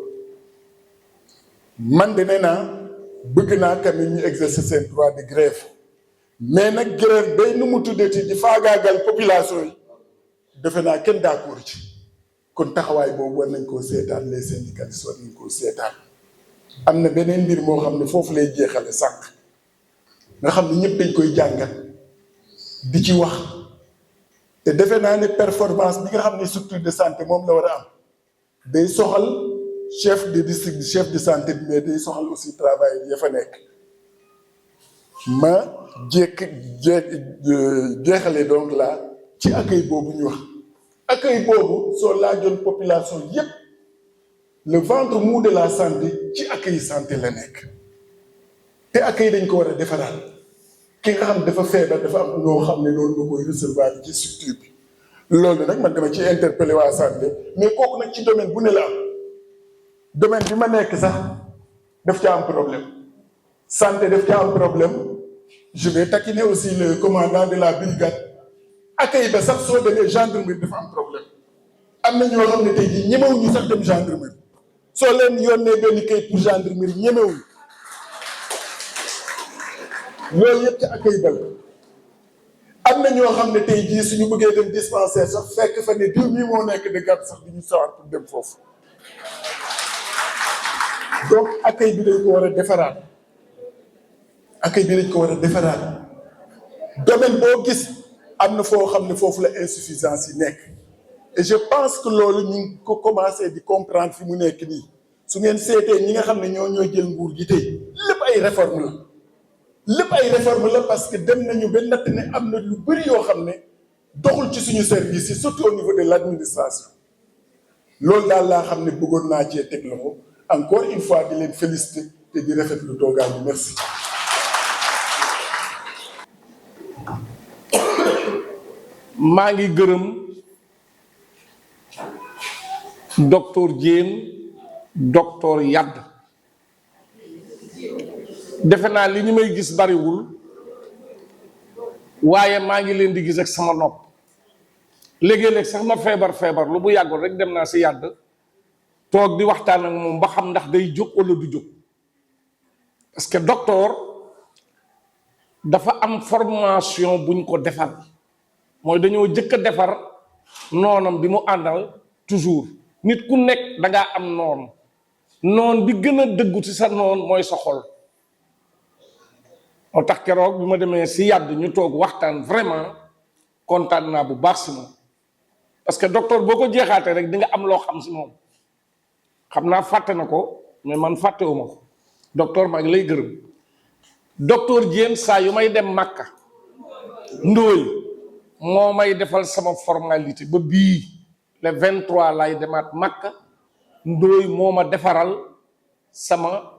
man de nee naa bëgg naa quand même ñu exercer seen droit de grève mais nag grève bay nu mu tuddati di faagaagal population yi defe naa kenn d'accord ci kon taxawaay boobu war nañ koo seetaan les syndicalistes war nañ koo seetaan am na beneen mbir moo xam ne foofu lay jeexale sànq nga xam ne ñëpp dañ koy jàngat di ci wax te defe naa ne performance bi nga xam ne structure de santé moom la war a am day soxal chef de district chef de santé bi mais day soxal aussi travail ya fa nekk ma jeexale donc là ci accueil boobu ñu wax accueil boobu soo laajoon population yépp le ventre mou de la santé ci accueil santé la nekk te accueil dañ ko war a defaraat ki nga xam dafa feebar dafa am noo xam ne loolu nga koy recevoir ci structure bi loolu nag man dama ci interpellé waa santé mais kooku nag ci domaine bu ne la am domaine bi ma nekk sax daf ca am problème santé daf ca am problème je vais taquiner aussi le commandant de la brigade accueil ba sax soo demee gendarmerie dafa am problème am na ñoo xam ne tey jii ñemewuñu sax dem gendarmerie soo leen yónnee benn kayit pour gendarmerie ñemewuñu loolu yëpp ci accueil ba la am na ñoo xam ne tey jii suñu bëggee dem dispensaire sax fekk fa ne diw mii moo nekk de garde sax du ñu sawar pour dem foofu donc accueil bi dañ ko war a defaraat accueil bi dañ ko war a defaraat domaine boo gis am na foo xam ne foofu la insuffisance yi nekk et je pense que loolu ñu ngi ko commencé di comprendre fi mu nekk nii su ngeen seetee ñi nga xam ne ñoo jël nguur gi tey lépp ay réforme la lépp ay réforme la parce que dem nañu ba natt ne am na lu bëri yoo xam ne doxul ci suñu service yi surtout au niveau de l'administration loolu daal laa xam ne bëggoon naa cee teg loxo encore une fois di leen féliciter te di rafetlu toogaay bi merci. maa ngi gërëm docteur Diène docteur Yade defe naa li ñu may gis bariwul waaye maa ngi leen di gis ak sama nopp léegi-léeg sax ma feebar lu bu yàggul rek dem naa si Yade toog di waxtaan ak moom ba xam ndax day jóg wala du jóg parce que docteur dafa am formation buñ ko defal mooy dañoo jëkk a defar noonam bi mu àndal toujours nit ku nekk dangaa am noon bi gën a dëggu ci sa noon mooy sa xol moo tax keroog bi ma demee si Yade ñu toog waxtaan vraiment kontaan naa bu baax si moom parce que docteur boo ko jeexaatee rek di nga am loo xam si moom xam naa fàtte na ko mais man fàttewuma ko docteur maa ngi lay gërëm docteur Diène saa yu may dem Makka ndóoy moo may defal sama formalité ba bii le 23 lay demaat Makka ndóoy moo ma defaral sama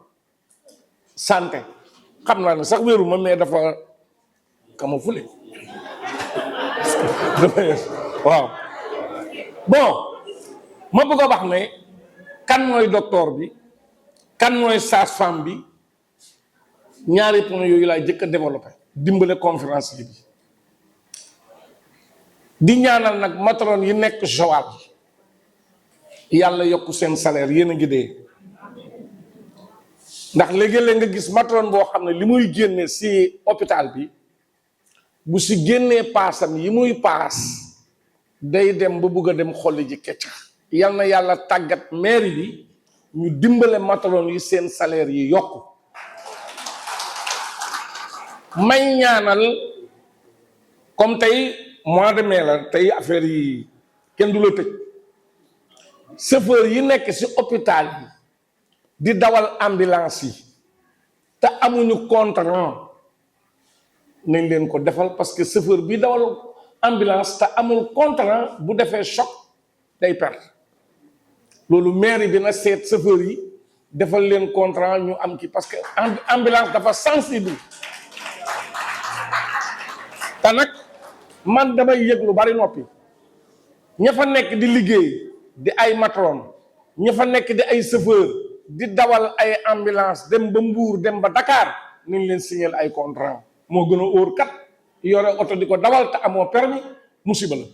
santé xam naa ne sax wéeru ma mais dafa kama fule waaw bon ma bëgg a wax ne kan mooy docteur bi kan mooy sage-femme bi ñaari point yooyu laay jëkk a développé dimbale conférence yi bi di ñaanal nag matron yi nekk Joal yàlla yokku seen salaire yéen a ngi dee ndax léegi-léeg nga gis matron boo xam ne li muy génne si hôpital bi bu si génnee paasam yi muy paas day dem ba bugg a dem xolli ji keccax yal na yàlla tàggat mairie bi ñu dimbale matron yi seen salaire yi yokku may ñaanal comme tey mois de mai la tey affaire yi kenn du la tëj chauffeur yi nekk ci hôpital yi di dawal ambulance yi te amuñu contrat nañ leen ko defal parce que chauffeur bi dawal ambulance te amul contrat bu defee choc day perte loolu maire yi dina seet chauffeur yi defal leen contrat ñu am ki parce que ambulance dafa sensible te nag man damay yëg lu bari noppi ña fa nekk di liggéey di ay matron ña fa nekk di ay chauffeur di dawal ay ambulance dem ba Mbour dem ba Dakar nañ leen signer ay contrat moo gën a óor kat yore oto di ko dawal te amoo permis musiba la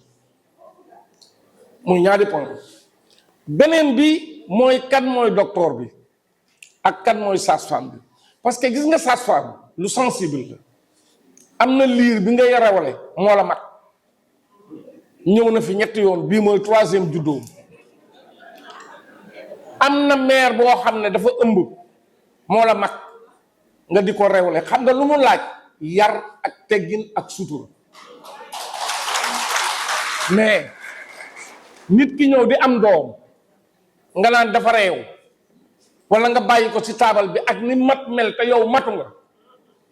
muy ñaari point beneen bi mooy kan mooy docteur bi ak kan mooy sage-femme bi parce que gis nga sage-femme lu sensible la am na liir bi nga yarawale moo la mag ñëw na fi ñetti yoon bii mooy 3e juddoom am na mère boo xam ne dafa ëmb moo la mag nga di ko rewle xam nga lu mu laaj yar ak teggin ak sutura mais nit ki ñëw di am doom nga naan dafa réew wala nga bàyyi ko ci taabal bi ak ni mat mel te yow matu nga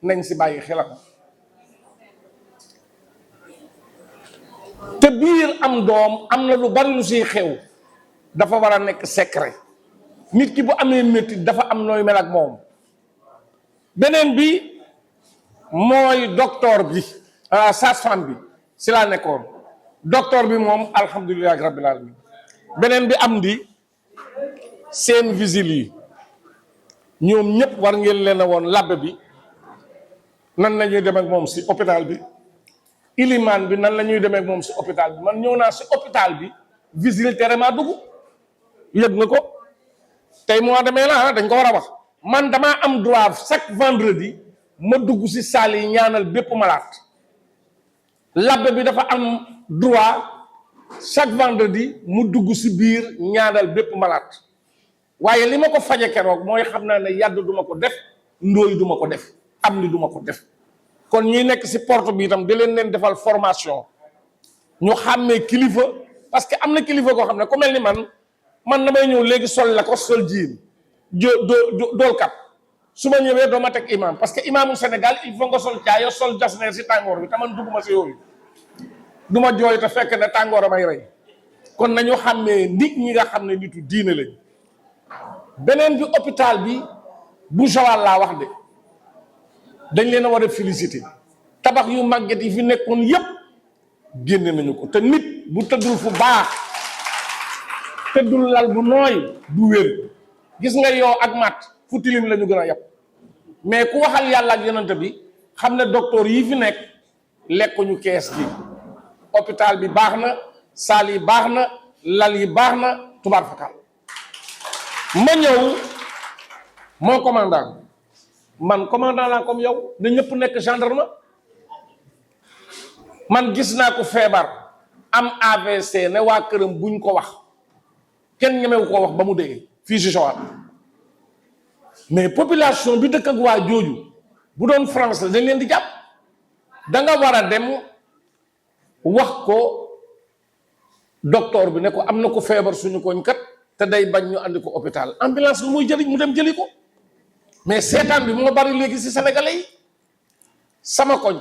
nañ si bàyyi xelam te biir am doom am na lu bari lu siy xew dafa war a nekk secret nit ki bu amee métti dafa am nooy mel ak moom beneen bi mooy docteur bi sage-femme bi si laa nekkoon docteur bi moom alhamdulilah rabbil alamin beneen bi am di seen visite yi ñoom ñëpp war ngeen leen a woon labbe bi nan la ñuy dem ak moom si hôpital bi ilimaan bi nan la ñuy demee ak moom si hôpital bi man ñëw naa si hôpital bi visite terema dugg yëg na ko tey mois de mai la dañ ko war a wax man damaa am droit chaque vendredi ma dugg si salle yi ñaanal bépp malade labbe bi dafa am droit chaque vendredi mu dugg si biir ñaanal bépp malade waaye li ma ko faje keroog mooy xam naa ne yàdd duma ko def ndóoy duma ko def am ni duma ko def kon ñi nekk si porte bi itam di leen defal formation ñu xàmmee kilifa parce que am na kilifa koo xam ne ku mel ni man damay ñëw léegi sol la ko sol jiin dool kat su ma ñëwee doo ma teg imam parce que imaamu Sénégal il faut nga sol caayo sol jasneer si tàngoor bi te man dugguma si yooyu du ma jooy te fekk ne tàngoor a may rey kon nañu xàmmee nit ñi nga xam ne nitu diine lañ beneen bi hôpital bi bu Joal laa wax de dañ leen a war a féliciter tabax yu màgget yi fi nekkoon yépp génne nañu ko te nit bu tëddul fu baax tëddul lal bu nooy du wér gis nga yow ak mat fu tilim la ñu gën a yàpp mais ku waxal yàlla ak yonent bi xam ne docteur yi fi nekk lekkuñu kees gi hôpital bi baax na saal yi baax na lal yi baax na tubaar fakal ma ñëw moo commandant man commandant laa comme yow na ñëpp nekk gendarme man gis naa ko feebar am AVC ne waa këram buñ ko wax kenn ñemewu ko wax ba mu dee fii si Joal mais population bi dëkk ak waa jooju bu doon France la dañ leen di jàpp da nga war a dem wax ko docteur bi ne ko am na ko feebar suñu koñ kat te day bañ ñu andi ko hôpital ambulance lu muy jëriñ mu dem jëli ko mais seetaan bi moo bari léegi ci sénégalais yi sama koñ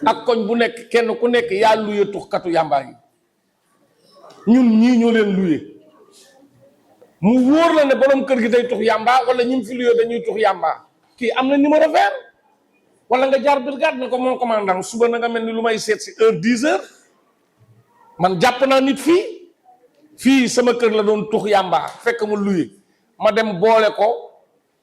ak koñ bu nekk kenn ku nekk yaa luye tuxkatu yàmbaa yi ñun ñii ñoo leen luye mu wóor la ne borom kër gi day tux yàmbaa wala ñi fi luye dañuy tux yàmbaa kii am na numéro vert wala nga jaar brigade ne ko mon commandant suba na nga mel ni lu may seet si heure 10 heures man jàpp naa nit fii sama kër la doon tux yàmbaa fekk mu luye ma dem boole ko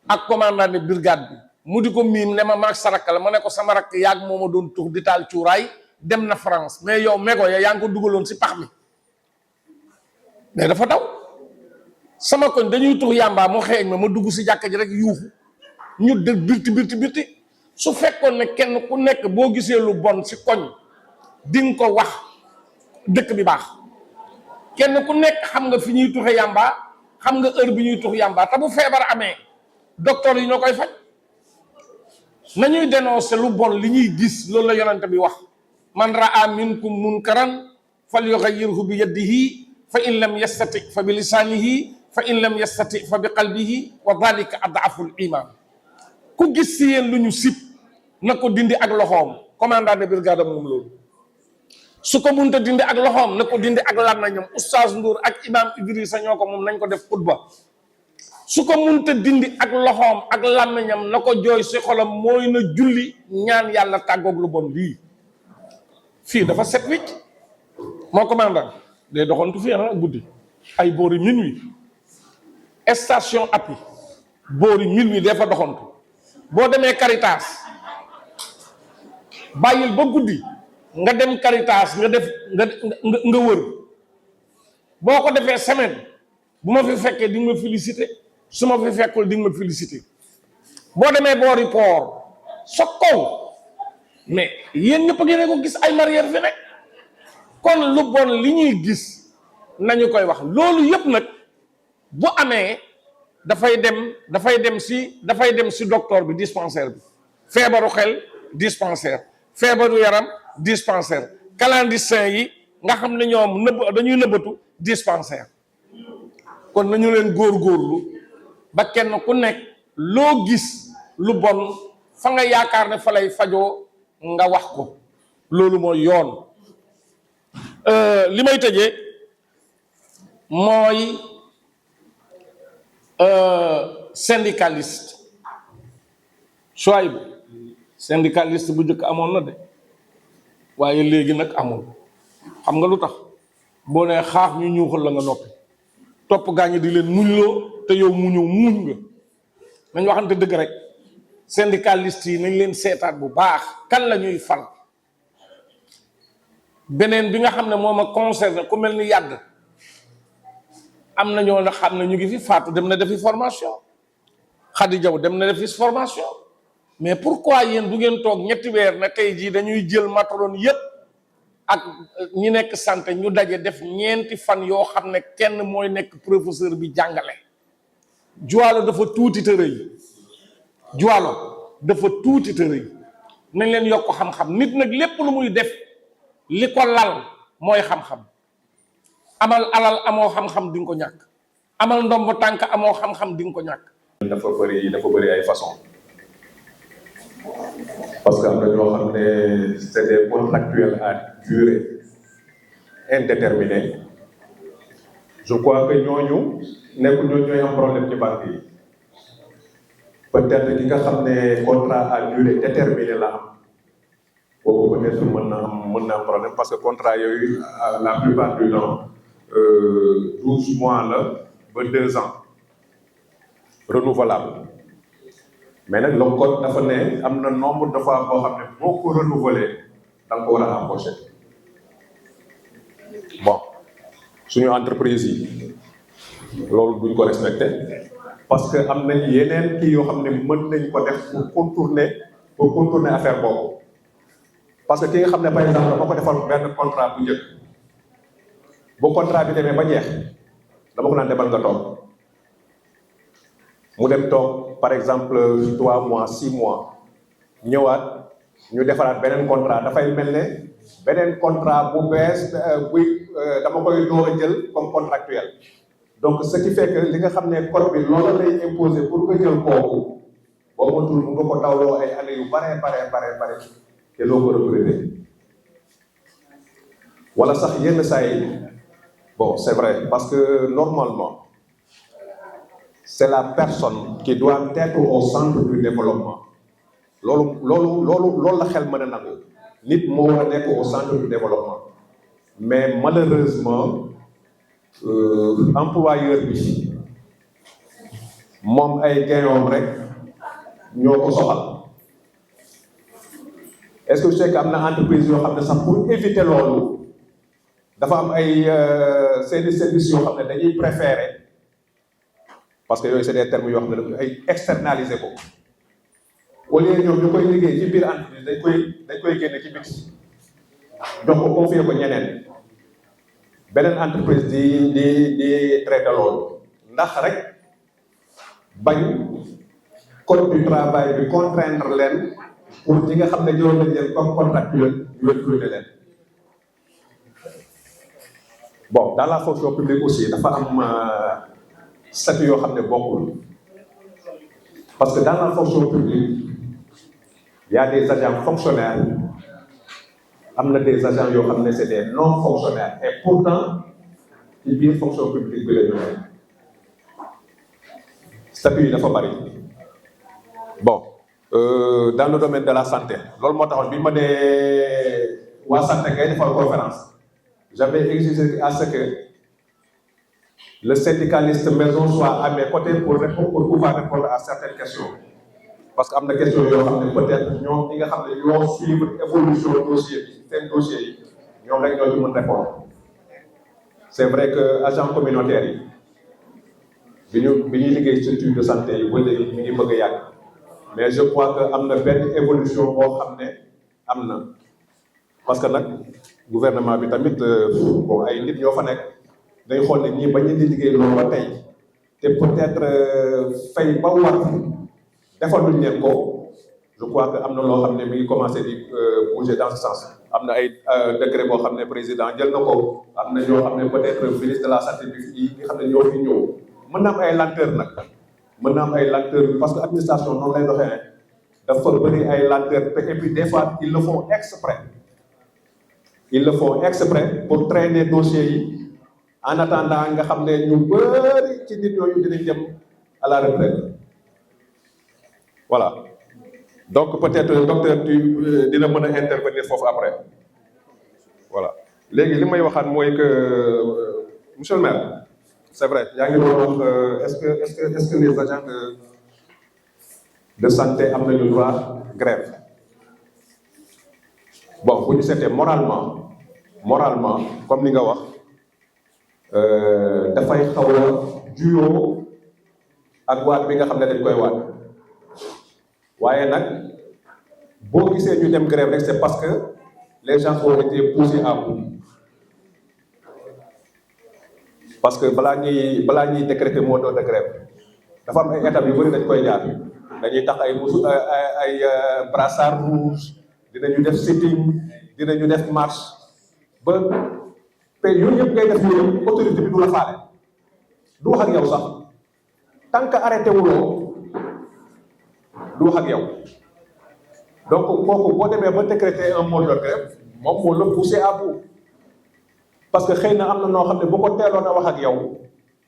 ak commandant de brigade bi mu di ko miim ne ma maag sa rakk la ma ne ko sama rakk yaag moo ma doon tux di taal cuuraay dem na France mais yow mego ya yaa ngi ko dugaloon si pax mi mais dafa daw sama koñ dañuy tux yàmbaa mu xeeñ ma dugg si jàkka ji rek yuuxu ñu de birti su fekkoon ne kenn ku nekk boo gisee lu bon si koñ di nga ko wax dëkk bi baax kenn ku nekk xam nga fi ñuy tuxe yàmbaa xam nga heure bi ñuy tux yàmbaa te bu feebar amee docteur yi ñoo koy faj nañuy dénoncer lu bon li ñuy gis loolu la yonent bi wax man raa minkum munkaran falyughayyirhu bi yadihi fa in lam yastati fa bi lisanihi fa in lam yastati fa bi qalbihi wa dhalika ad'aful iman ku gis si yéen lu ñu sib na ko dindi ak loxoom commandant de brigade moom loolu su ko munta dindi ak loxoom na ko dindi ak làmmiñam. Oustaz Ndour ak imam Idrissa ñoo ko moom, nañ ko def xutba. su ko munta dindi ak loxoom ak làmmiñam na ko jooy si xolam, mooy na julli ñaan yàlla tàggoog lu bon lii. fii dafa set wicc. moo commandant day doxantu fii guddi ay boori minuit, station appui boori minuit dafa doxantu. boo demee Caritas bàyyil ba guddi nga dem Caritas nga def nga wër. boo ko defee semaine, bu ma fi fekkee di nga ma félicité, su ma fi fekkul di nga ma félicité. boo demee boori port sa kaw, mais yéen ñëpp a ngi ko gis ay marière fi nekk. kon lu bon li ñuy gis nañu koy wax. loolu yëpp nag bu amee dafay dem si docteur bi, dispensaire bi. feebaru xel dispensaire, feebaru yaram dispensaire, clandestin yi nga xam ne ñoom dañuy nëbbatu dispensaire. kon nañu leen góorgóorlu ba kenn ku nekk loo gis lu bon fa nga yaakaar ne fa lay fajoo nga wax ko. loolu mooy yoon. li may tëjee mooy syndicaliste. Souaïbou syndicaliste bu njëkk amoon na de, waaye léegi nag amul. xam nga lu tax? boo nee xaax ñu ñuuxal la nga noppi, topp gaañi di leen muñloo te yow muñoo muñ nga. nañ waxante dëgg rek. syndicaliste yi nañ leen seetaat bu baax kan la ñuy fal. beneen bi nga xam ne moom a concerné ku mel ni yàgg, am na ñoo xam ne ñu ngi fi. Fatou dem na defi formation, Khady Diaw dem na defi formation. mais pourquoi yéen du ngeen toog ñetti weer na tey jii dañuy jël matron yépp ak ñi nekk santé ñu daje def ñeenti fan yoo xam ne kenn mooy nekk professeur bi jàngale. Juwaalo dafa tuuti te rëy. Juwaalo dafa tuuti te rëy. nañ leen yokk xam-xam. nit nag lépp lu muy def li ko lal mooy xam-xam. amal alal amoo xam-xam di nga ko ñàkk. amal ndomb tànk amoo xam-xam di nga ko ñàkk. dafa bëri ay façon, parce que am na ñoo xam ne c'est des contractuels à durée indéterminée. je crois que ñooñu nekkul ñooy am problème ci banque yi. peut-être ki nga xam ne contrat à durée déterminée la am, boobu peut-être mën na am problème, parce que contrat yooyu la plupart du temps 12 mois la ba 2 ans renouvelable. mais nag le code dafa ne am na nombre de fois boo xam ne boo ko renouveler da nga ko war a embaucher. bon suñu entreprise yi loolu duñ ko respecter, parce que am nañ yeneen kii yoo xam ne mën nañ ko def pour contourner affaire boobu. parce que ki nga xam ne par exemple dama ko defal benn contrat bu njëkk, bu contrat bi demee ba jeex dama ko naan demal nga toog. mu dem toog par exemple 3 mois 6 mois ñëwaat ñu defaraat beneen contrat, dafay mel ne beneen contrat bu bees buy dama koy door a jël comme contractuel. donc ce qui fait que li nga xam ne code bi loolu lay imposer pour nga jël kooku boo matul mu nga ko dawloo ay années yu bare te loo ko regretter. wala sax yenn saa yi bon c'est vrai, parce que normalement c'est la personne qui doit être au centre du développement. loolu la xel mën a nangu. nit moo war a nekk au centre du développement. mais malheureusement employeur bi moom ay gañoom rek ñoo ko soxal. est-ce que je sais que am na entreprise yoo xam ne sax pour éviter loolu dafa am ay services yoo xam ne dañuy préférer, parce que yooyu c'est des termes yoo xam ne ay externaliser ko, au lieu ñoom ñu koy liggéey ci biir entreprise dañ koy génne ci biti jox ko confier ko ñeneen, beneen entreprise di traiter loolu ndax rek bañ code du travail bi contraindre leen pour ñi nga xam ne ñoo lañ leen comme contractuel ñu recruter leen. bon dans la fonction publique aussi dafa am statut yoo xam ne bokkul, parce que dans la fonction publique il y a des agents fonctionnaires am na des agents yoo xam ne c'est des non fonctionnaires et pourtant ci biir fonction publique bi la ñu nekk statut yi dafa bari bon dans le domaine de la santé loolu moo taxoon bi ma nee waa santé ngay defal conférence j'avais exigé à ce que le syndicaliste maison soit à mes côtés pour pouvoir répondre à certaines questions parce que am na question yoo xam ne peut-être ñoom ñi nga xam ne ñoo suivre évolution dossier bi seen dossier yi ñoom rek ñoo ci mën répondre c'est vrai que agent communautaire yi bi ñuy liggéey structure de santé yi ba léegi mi ngi bëgg a yàgg mais je crois que am na benn évolution boo xam ne am na parce que nag gouvernement bi tamit bon ay nit ñoo fa nekk day xool ne ñii bañ a di liggéey loolu ba tey te peut-être fay ba war defaluñ leen ko je crois que am na loo xam ne mi ngi commencé di bouger dans ce sens am na ay décret boo xam ne président jël na ko am na ñoo xam ne peut-être ministre de la santé bi fii nga xam ne ñoo fi ñëw mën na am ay lenteur nag mën na am ay lenteur parce que administration noonu lay doxee dafa bëri ay lenteur et puis des fois ils le font exprès pour traîner dossiers yi en attendant nga xam ne ñu bëri ci nit yooyu dinañ dem à la retraite voilà donc peut-être docteur dina mën a intervenir foofu après voilà léegi li may waxaat mooy que monsieur le maire c'est vrai yaa ngi doon wax est-ce que les agents de santé am nañu droit grève bon bu ñu seetee moralement comme ni nga wax dafay xaw a juyoo ak waat bi nga xam ne dañ koy waat waaye nag boo gisee ñu dem grève rek c'est parce que les gens ont été poussés à bout parce que balaa ñuy décréter mot d'ordre de grève dafa am ay étapes yu bëri dañ koy jaar dañuy tax ay brassard rouge dinañu def sitting dinañu def marche ba te yooyu yëpp ngay def yooyu autorité bi du la faale du wax ak yow sax tant que arrêté wuloo du wax ak yow donc kooku boo demee ba décréter un mot d'ordre de grève moom moo la poussé à bout parce que xëy na am na noo xam ne bu ko teeloon a wax ak yow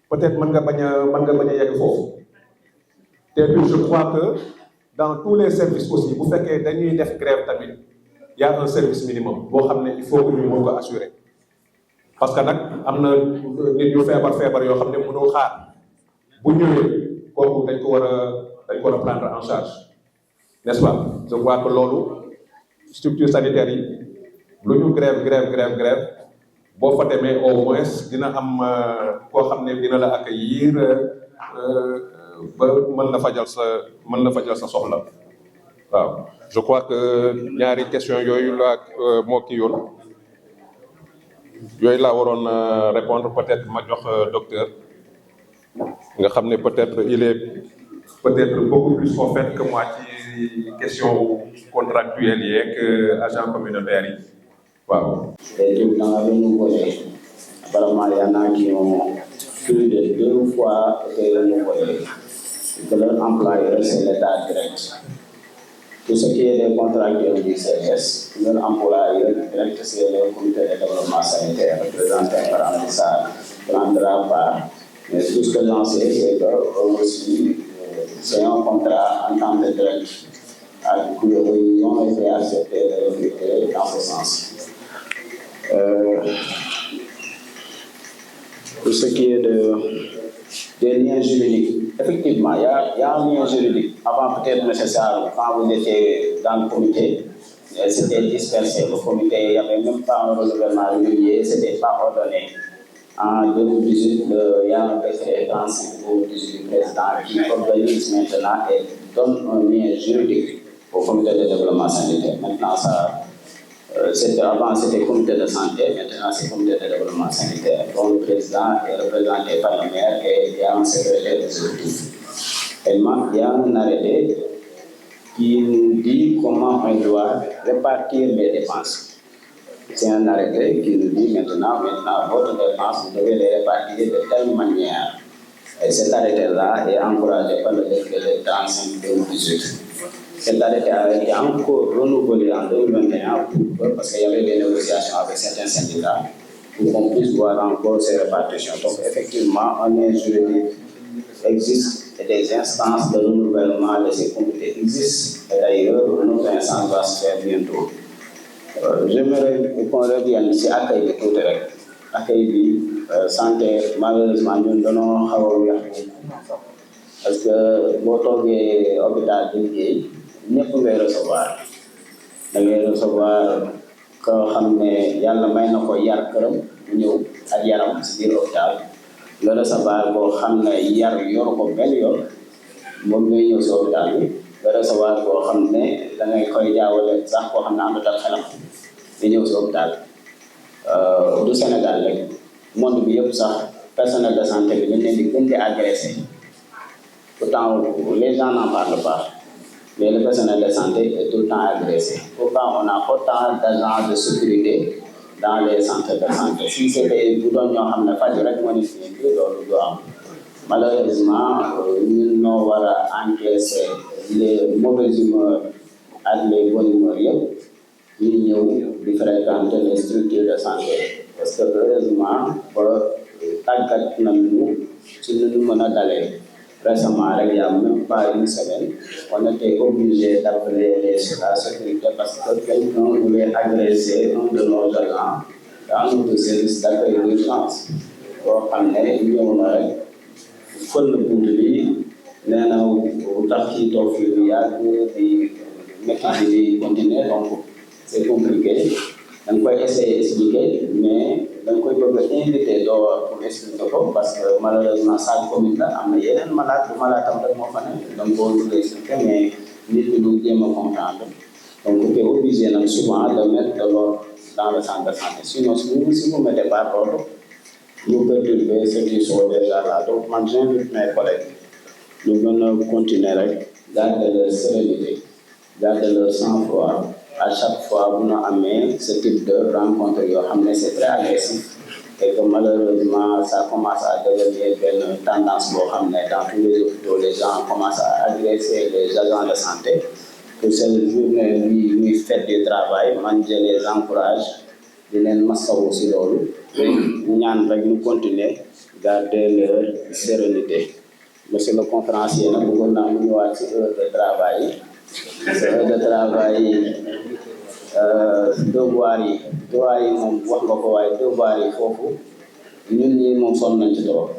peut-être mën nga bañ a yegg foofu te puis je crois que dans tous les services aussi bu fekkee dañuy def grève tamit y a un service minimum boo xam ne il faut que ñu mën ko assurer parce que nag am na nit ñu feebar yoo xam ne mënoo xaar bu ñëwee kooku dañ ko war a prendre en charge n'est-ce pas je crois que loolu structure sanitaire yi lu ñu grève boo fa demee au moins dina am koo xam ne dina la accueillir ba mën na fajal sa soxla waaw je crois que ñaari question yooyu la moo kii yoon yooyu laa waroon répondre peut-être ma jox docteur nga xam ne peut-être il est peut-être beaucoup plus au fait que moi ci question contractuelle yeeg agent communautaire yi waaw. Et dans la renouvelée, apparemment, il y en a qui ont plus de 2 fois été renouvelés, que leur employeur, c'est l'État direct. Tout ce qui est des contractuels du CS, leur employeur direct, c'est le comité de développement sanitaire, représenté par Amissa, prendra part. Mais tout ce que j'en sais, c'est que aussi, c'est un contrat en tant que direct, avec qui ils ont été acceptés de recruter dans ce sens. Pour ce qui est des liens juridiques, effectivement, il y a un lien juridique. Avant, peut-être nécessaire, quand vous étiez dans le comité, c'était dispersé. Le comité, il n'y avait même pas un renouvellement régulier, ce n'était pas ordonné. En 2018, il y a un décret 35/2018 du président qui organise maintenant et donne un lien juridique au comité de développement sanitaire. Maintenant, avant c'était comité de santé, maintenant c'est comité de développement sanitaire, dont le président est représenté par le maire et il y a un secrétaire exécutif. Et il y a un arrêté qui nous dit comment on doit répartir les dépenses. C'est un arrêté qui nous dit maintenant votre dépense, vous devez les répartir de telle manière. Et cet arrêté-là est encouragé par le décret 35/2018. Cette arrêté a été encore renouvelé en 2021 parce qu'il y avait des négociations avec certains syndicats pour qu'on puisse voir encore ces répartitions. Donc effectivement, un lien juridique existe et des instances de renouvellement de ces comités existent. Et d'ailleurs, notre instance va se faire bientôt. J'aimerais qu'on revienne ici à l'accueil de tout direct. Accueil de santé, malheureusement, nous donnons parce que votre hôpital de Ligue, nous pouvons recevoir. Nous pouvons recevoir koo xam ne yàlla may na ko yar këram mu ñëw ak yaram si biir hôpital nga recevoir koo xam ne yar yor ko benn yoon moom ngay ñëw si hôpital bi nga recevoir koo xam ne da ngay koy jaawale sax koo xam ne àndut ak xelam nga ñëw si hôpital du Sénégal rek monde bi yëpp sax personnel de santé bi dañ leen di gën di agressé pourtant les gens n'en parlent pas. Mais le personnel de santé est tout le temps agressé. Pourquoi on a autant d'agents de sécurité dans les centres de santé? Si c'était bu doon ñoo xam ne faj rek moo ñu fi indi loolu du am malheureusement ñun ñoo war a encaisser les mauvaises humeurs ak les bonnes humeurs yëpp ñu ñëw di fréquenter les structures de santé parce que heureusement ba tàggat nañu ci nu ñu mën a dalee. Récemment, il n'y a même pas une semaine, on était obligé d'appeler la sécurité parce que quelqu'un voulait agresser un de nos agents dans notre service d'accueil d'urgence. Boo xam ne ñëw na rek fël bunt bi nee na bu tax ci toog fii lu yàgg di métti di continuer donc c'est compliqué. Da nga koy essayer expliquer mais da nga koy bëgg a invité doo pour expliquer ko parce que malheureusement salle commune la am na yeneen malade bu malade am rek moo fa ne da nga koo bëgg a expliquer mais nit ñi du jéem a comprendre donc tu es obligé nag souvent de mettre de l'ordre dans le centre de santé sinon si vous mettez pas l'ordre vous perturbez ceux qui sont déjà là donc man j'invite mes collègues ñu gën a continuer rek garder leur sérénité garder leur sang-froid. À chaque fois bu ñu amee ce type de rencontre yoo xam ne c'est très agressif et que malheureusement ça commence à devenir benn tendance boo xam ne dans tous les hôpitaux les gens commencent à agresser les agents de santé pour cette journée ñuy fête du travail man je les encourage di leen masawu si loolu ñaan rek ñu continuer garder leur sérénité. Monsieur le conférencier nag bëggoon naa mu ñëwaat ci heure de travail yi. Heure de travail devoir yi moom wax nga ko waaye devoir yi foofu ñun ñi moom sonn nañ ci trop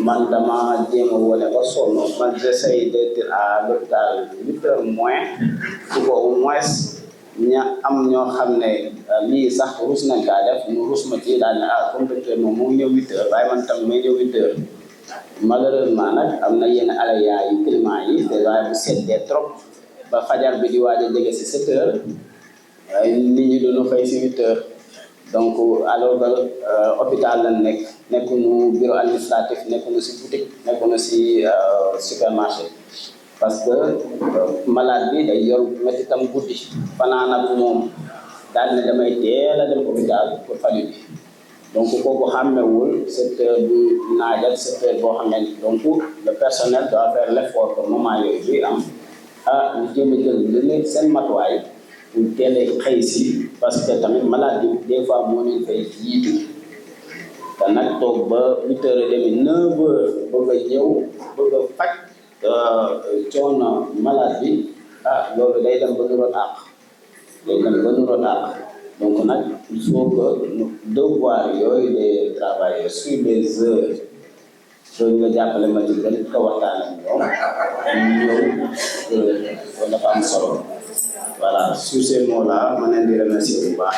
man dama jéem a wone ba sonn man j'essaie d'être à l'hôpital 8 heures moins pour que au moins ña am ñoo xam ne lii sax rus nañ kaa def ñu rus ma ci daal ne comme docteur moom ñëw 8 heures waaye man tam may ñëw 8 heures malheureusement nag am na yenn aléas yi climat yi te waaye bu seddee trop ba fajar bi di waaj a jege si 7 heures nit ñi doon xëy si 8 heures donc alors que hôpital lañ nekkuñu bureau administratif nekkuñu si boutique nekkuñu si supermarché parce que malade bi day yor mettitam guddi fanaan ak moom daal ne damay teel a dem hôpital pour faju bi donc kooku xàmmewul secteur bu naaj ak secteur boo xam ne donc le personnel doit faire l'effort que moment yooyu bi am ñu jéem a jël lu seen matuwaay pour teel a xëy si parce que tamit malade bi des fois moo leen fay jiitu te nag toog ba 8h30 9h bëgg a ñëw bëgg a faj coono malade bi loolu day dem ba nuroo àq donc nag il faut que devoir yooyu des travailleurs sur les heures soo nga jàppale ma ci gën ko waxtaan ak ñoom ñëw dafa am solo voilà sur ces mots là ma leen di remercier bu baax.